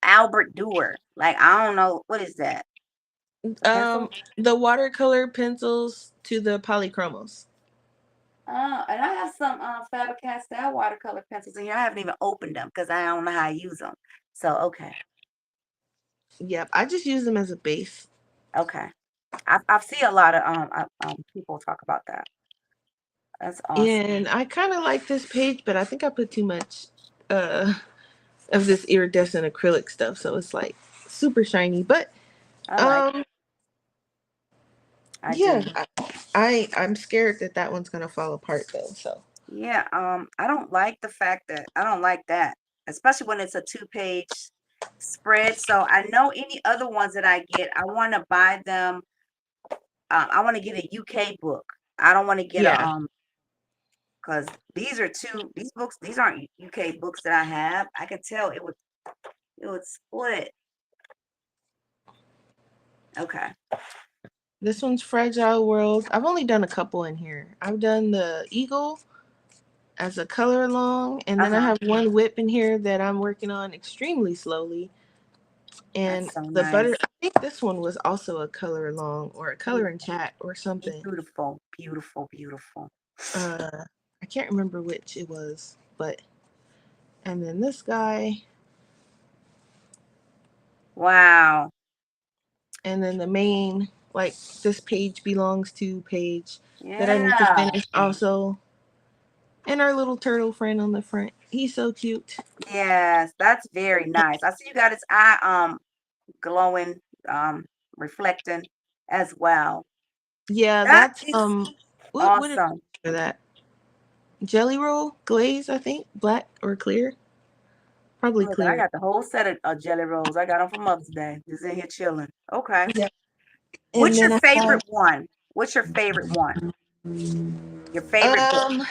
Albert Duer, like I don't know what is that? A pencil? The watercolor pencils to the polychromos. And I have some Faber-Castell watercolor pencils in here. I haven't even opened them because I don't know how to use them. So okay, Yep, I just use them as a base. okay. I've seen a lot of people talk about that. That's awesome. And I kind of like this page, but I think I put too much uh, of this iridescent acrylic stuff, so it's like super shiny. But I like. um, I yeah, do. I'm scared that that one's gonna fall apart though. So Yeah. I don't like the fact that I don't like that, especially when it's a two-page spread. So I know any other ones that I get, I want to buy them. I want to get a UK book. I don't want to get a yeah, because these books, these aren't UK books that I have. I can tell it would split. Okay. this one's Fragile World. I've only done a couple in here. I've done the eagle as a color along, and then I Uh-huh. have one whip in here that I'm working on extremely slowly. And That's so the butter, nice. I think this one was also a color along or a color in Beautiful. chat or something. Beautiful. Beautiful. Beautiful. I can't remember which it was, but and then this guy, Wow. and then the main like this page belongs to page that I need to Yeah. finish also. And our little turtle friend on the front. He's so cute. Yes, that's very nice. I see you got his eye glowing, um, reflecting as well. Yeah, That that's is what did awesome. for that? Jelly roll glaze, I think. Black or clear? Probably Look, I clear. got the whole set of jelly rolls. I got them for Mother's Day. Just in here chilling. Okay. Yeah. And What's your then I have favorite one? What's your favorite one? Your favorite book? um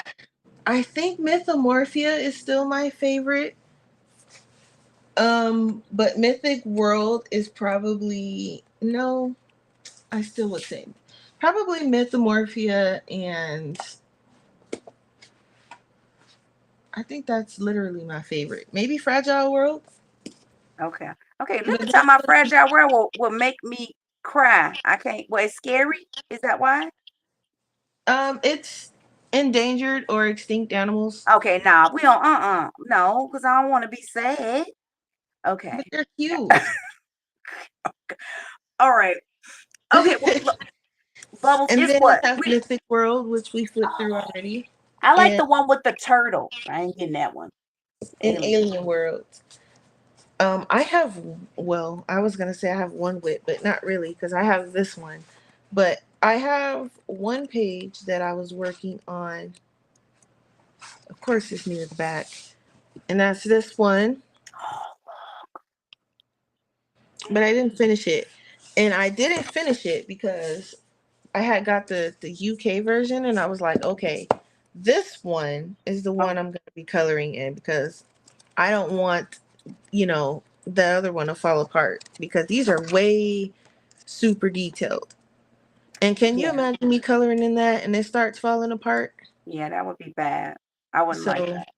I think Mythomorphia is still my favorite. But Mythic World is probably no, I still would say probably Mythomorphia, and I think that's literally my favorite. Maybe Fragile World. Okay. Okay, let But me tell that my one, fragile world will make me cry. I can't. Well, it's scary. Is that why? it's endangered or extinct animals, Okay, nah, we don't. No, because I don't want to be sad. but Okay. they're cute. All right. Okay. Well, look, Bubbles. And Guess then I what? have Mythic World, which we flipped through already, I like and the one with the turtle. I ain't getting that one. in Alien. Alien World. I have, well, I was gonna say I have one wit, but not really because I have this one. But I have one page that I was working on. Of course, it's near the back, and that's this one. But I didn't finish it, and I didn't finish it because I had got the UK version, and I was like, okay, this one is the Oh, one I'm gonna be coloring in because I don't want, the other one to fall apart because these are way super detailed. And can you yeah. imagine me coloring in that and it starts falling apart? Yeah, that would be bad. I wouldn't like So, that.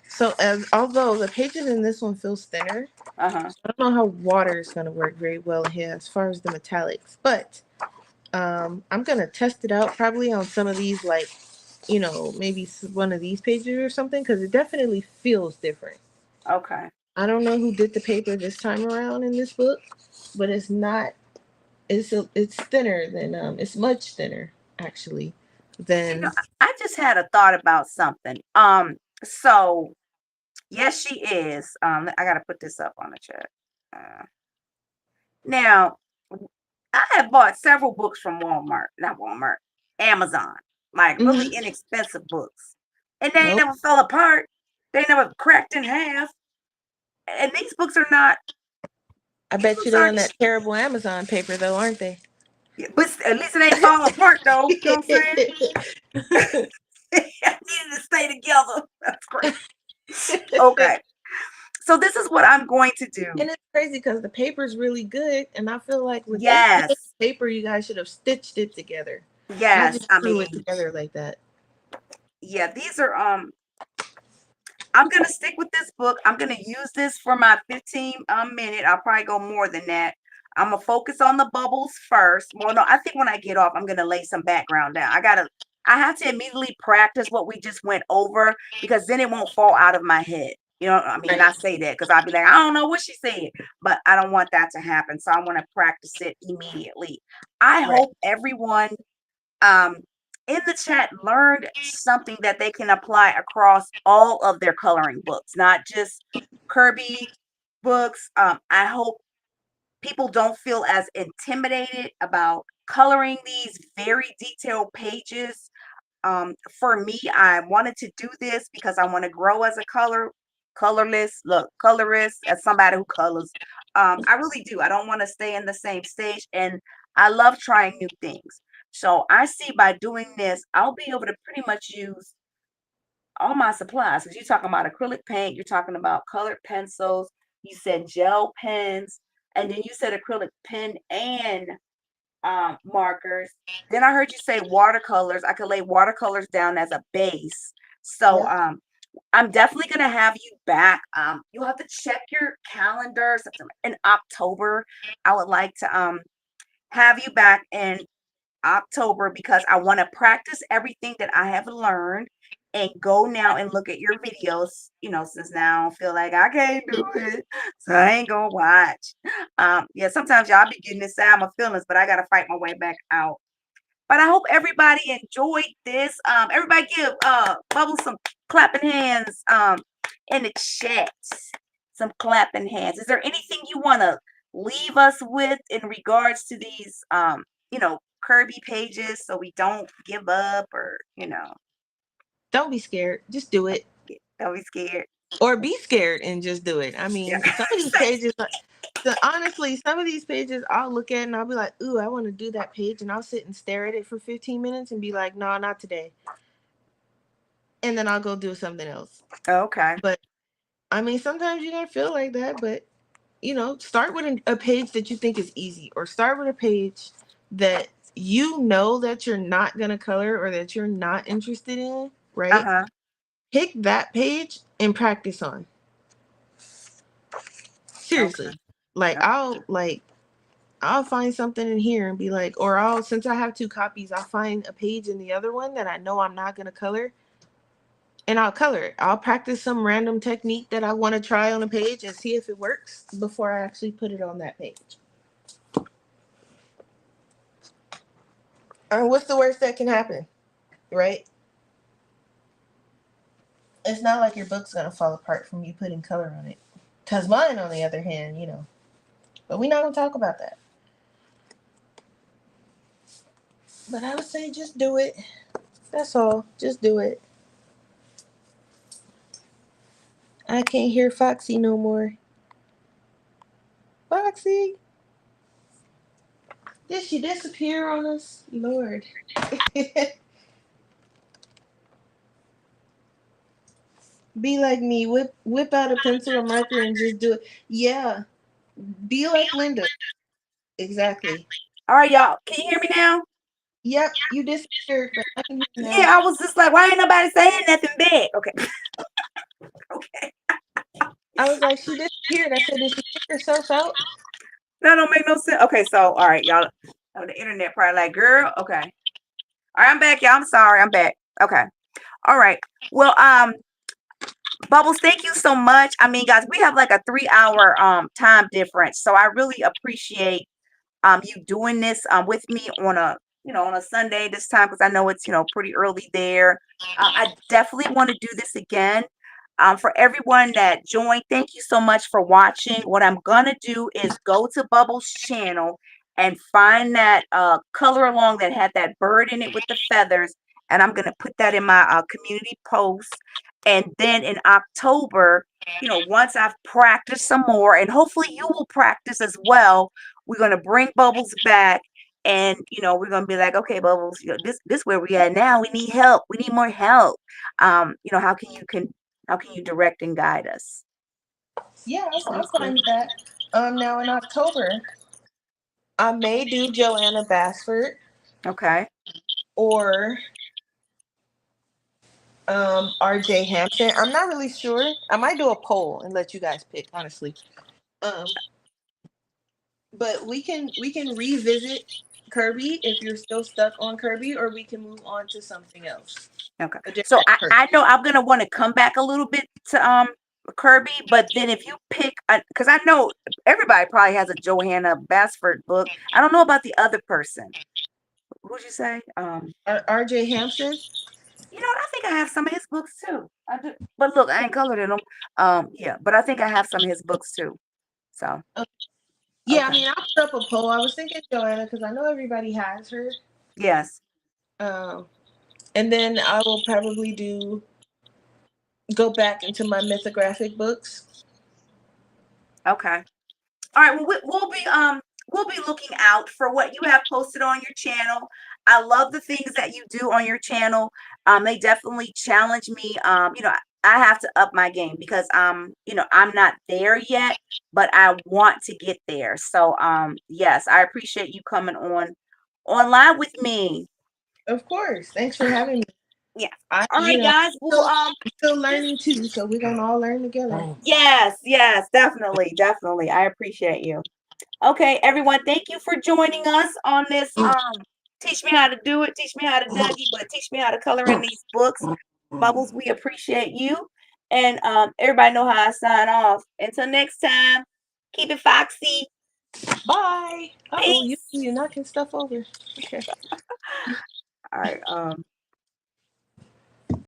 so as although the pages in this one feels thinner, Uh-huh. I don't know how water is going to work very well here as far as the metallics. But I'm gonna test it out probably on some of these, like maybe one of these pages or something, because it definitely feels different. Okay. I don't know who did the paper this time around in this book, but it's not. It's thinner than it's much thinner actually You know, than I just had a thought about something. So yes, she is. I gotta put this up on the chat. Uh, now, I have bought several books from Walmart, not Walmart, Amazon, like really Mhm. inexpensive books, and they ain't Nope. never fell apart. They never cracked in half. And these books are not. I These bet you books they on aren't. that terrible Amazon paper though, aren't they? But at least it ain't falling apart though. You know what I'm saying? I needed to stay together. That's great. Okay. So this is what I'm going to do. And it's crazy because the paper's really good, and I feel like with this good Yes. paper, you guys should have stitched it together, not Yes. just I threw it mean, together like that. yeah, these are I'm gonna stick with this book. I'm gonna use this for my 15 minute. I'll probably go more than that. I'm gonna focus on the bubbles first. Well, no, I think when I get off, I'm gonna lay some background down. I have to immediately practice what we just went over because then it won't fall out of my head. You know, I mean, Right. not say that because I'll be like, I don't know what she said, but I don't want that to happen. So I want to practice it immediately. I Right. hope everyone um, in the chat learned something that they can apply across all of their coloring books, not just Kerby books. I hope people don't feel as intimidated about coloring these very detailed pages. For me, I wanted to do this because I want to grow as a colorist, as somebody who colors. I really do. I don't want to stay in the same stage, and I love trying new things. So I see by doing this, I'll be able to pretty much use all my supplies. Because you're talking about acrylic paint, you're talking about colored pencils, you said gel pens, and then you said acrylic pen and markers. Then I heard you say watercolors. I could lay watercolors down as a base. So Yep. I'm definitely gonna have you back. You'll have to check your calendar. September in October. I would like to have you back in October because I want to practice everything that I have learned and go now and look at your videos, since now I feel like I can't do it. So I ain't gonna watch. Yeah, sometimes y'all be getting inside my feelings, but I gotta fight my way back out. But I hope everybody enjoyed this. Everybody give Bubbles some clapping hands in the chat. Some clapping hands. Is there anything you want to leave us with in regards to these Kerby pages so we don't give up or Don't be scared. Just do it. don't be scared. Or be scared and just do it. I Yeah. mean, some of these pages, honestly, some of these pages I'll look at and I'll be like, ooh, I want to do that page. And I'll sit and stare at it for 15 minutes and be like, no, not today. And then I'll go do something else. Okay. But I mean, sometimes you're going to feel like that. But, start with a page that you think is easy, or start with a page that you know that you're not going to color or that you're not interested in, right? Uh-huh. Pick that page and practice on. Okay. Seriously. Like I'll find something in here and be like, or since I have two copies, I'll find a page in the other one that I know I'm not gonna color, and I'll color it. I'll practice some random technique that I want to try on a page and see if it works before I actually put it on that page. And what's the worst that can happen, right? It's not like your book's gonna fall apart from you putting color on it. Cause mine, on the other hand, but we're not gonna talk about that. But I would say just do it. That's all. Just do it. I can't hear Foxy no more. Foxy, did she disappear on us? Lord. Be like me. Whip out a pencil or marker and just do it. Yeah. Be like Linda. Exactly. All right, y'all. Can you hear me now? Yep. You disappeared, but I can hear you now. Yeah, I was just like, why ain't nobody saying nothing back? Okay. Okay. I was like, she disappeared. I said, did she kick herself out? That don't make no sense. Okay, so all right, y'all. Oh, the internet probably like, girl. Okay. All right, I'm back, y'all. I'm sorry. I'm back. Okay. All right. Well, Bubbles, thank you so much. I mean, guys, we have like a 3 hour time difference. So I really appreciate you doing this with me on a Sunday this time because I know it's pretty early there. I definitely want to do this again. For everyone that joined, thank you so much for watching. What I'm gonna do is go to Bubbles' channel and find that color along that had that bird in it with the feathers, and I'm gonna put that in my community post. And then in October, once I've practiced some more, and hopefully you will practice as well, we're gonna bring Bubbles back, and we're gonna be like, okay, Bubbles, this where we at now. We need help. We need more help. How can you direct and guide us? Yeah, Sounds I'm good. fine with that. Now in October, I may do Joanna Basford, Okay. or RJ Hampton. I'm not really sure. I might do a poll and let you guys pick, honestly. Um, but we can revisit Kirby if you're still stuck on Kirby, or we can move on to something else. Okay. A So different person. I know I'm gonna want to come back a little bit to Kirby, but then if you pick, because I know everybody probably has a Johanna Basford book. I don't know about the other person. Who'd you say? RJ Hampton. I think I have some of his books too. I do, but look, I ain't colored in them. Yeah, but I think I have some of his books too. So Yeah, I okay, mean, I'll put up a poll. I was thinking Joanna because I know everybody has her. yes, Um, and then I will probably go back into my mythographic books. okay. All right, well, we'll be looking out for what you have posted on your channel. I love the things that you do on your channel. They definitely challenge me. I have to up my game because I'm not there yet, but I want to get there. So yes, I appreciate you coming online with me. Of course. Thanks for having me. Yeah. I, All right, guys. Well, still, still just learning too, so we're gonna all learn together. yes, definitely, definitely. I appreciate you. Okay, everyone, thank you for joining us on this teach me how to do it, teach me how to Dougie, but teach me how to color in these books. Bubbles, we appreciate you. And everybody know how I sign off. Until next time, keep it foxy. Bye. Oh, Peace. you're knocking stuff over. Okay. All right.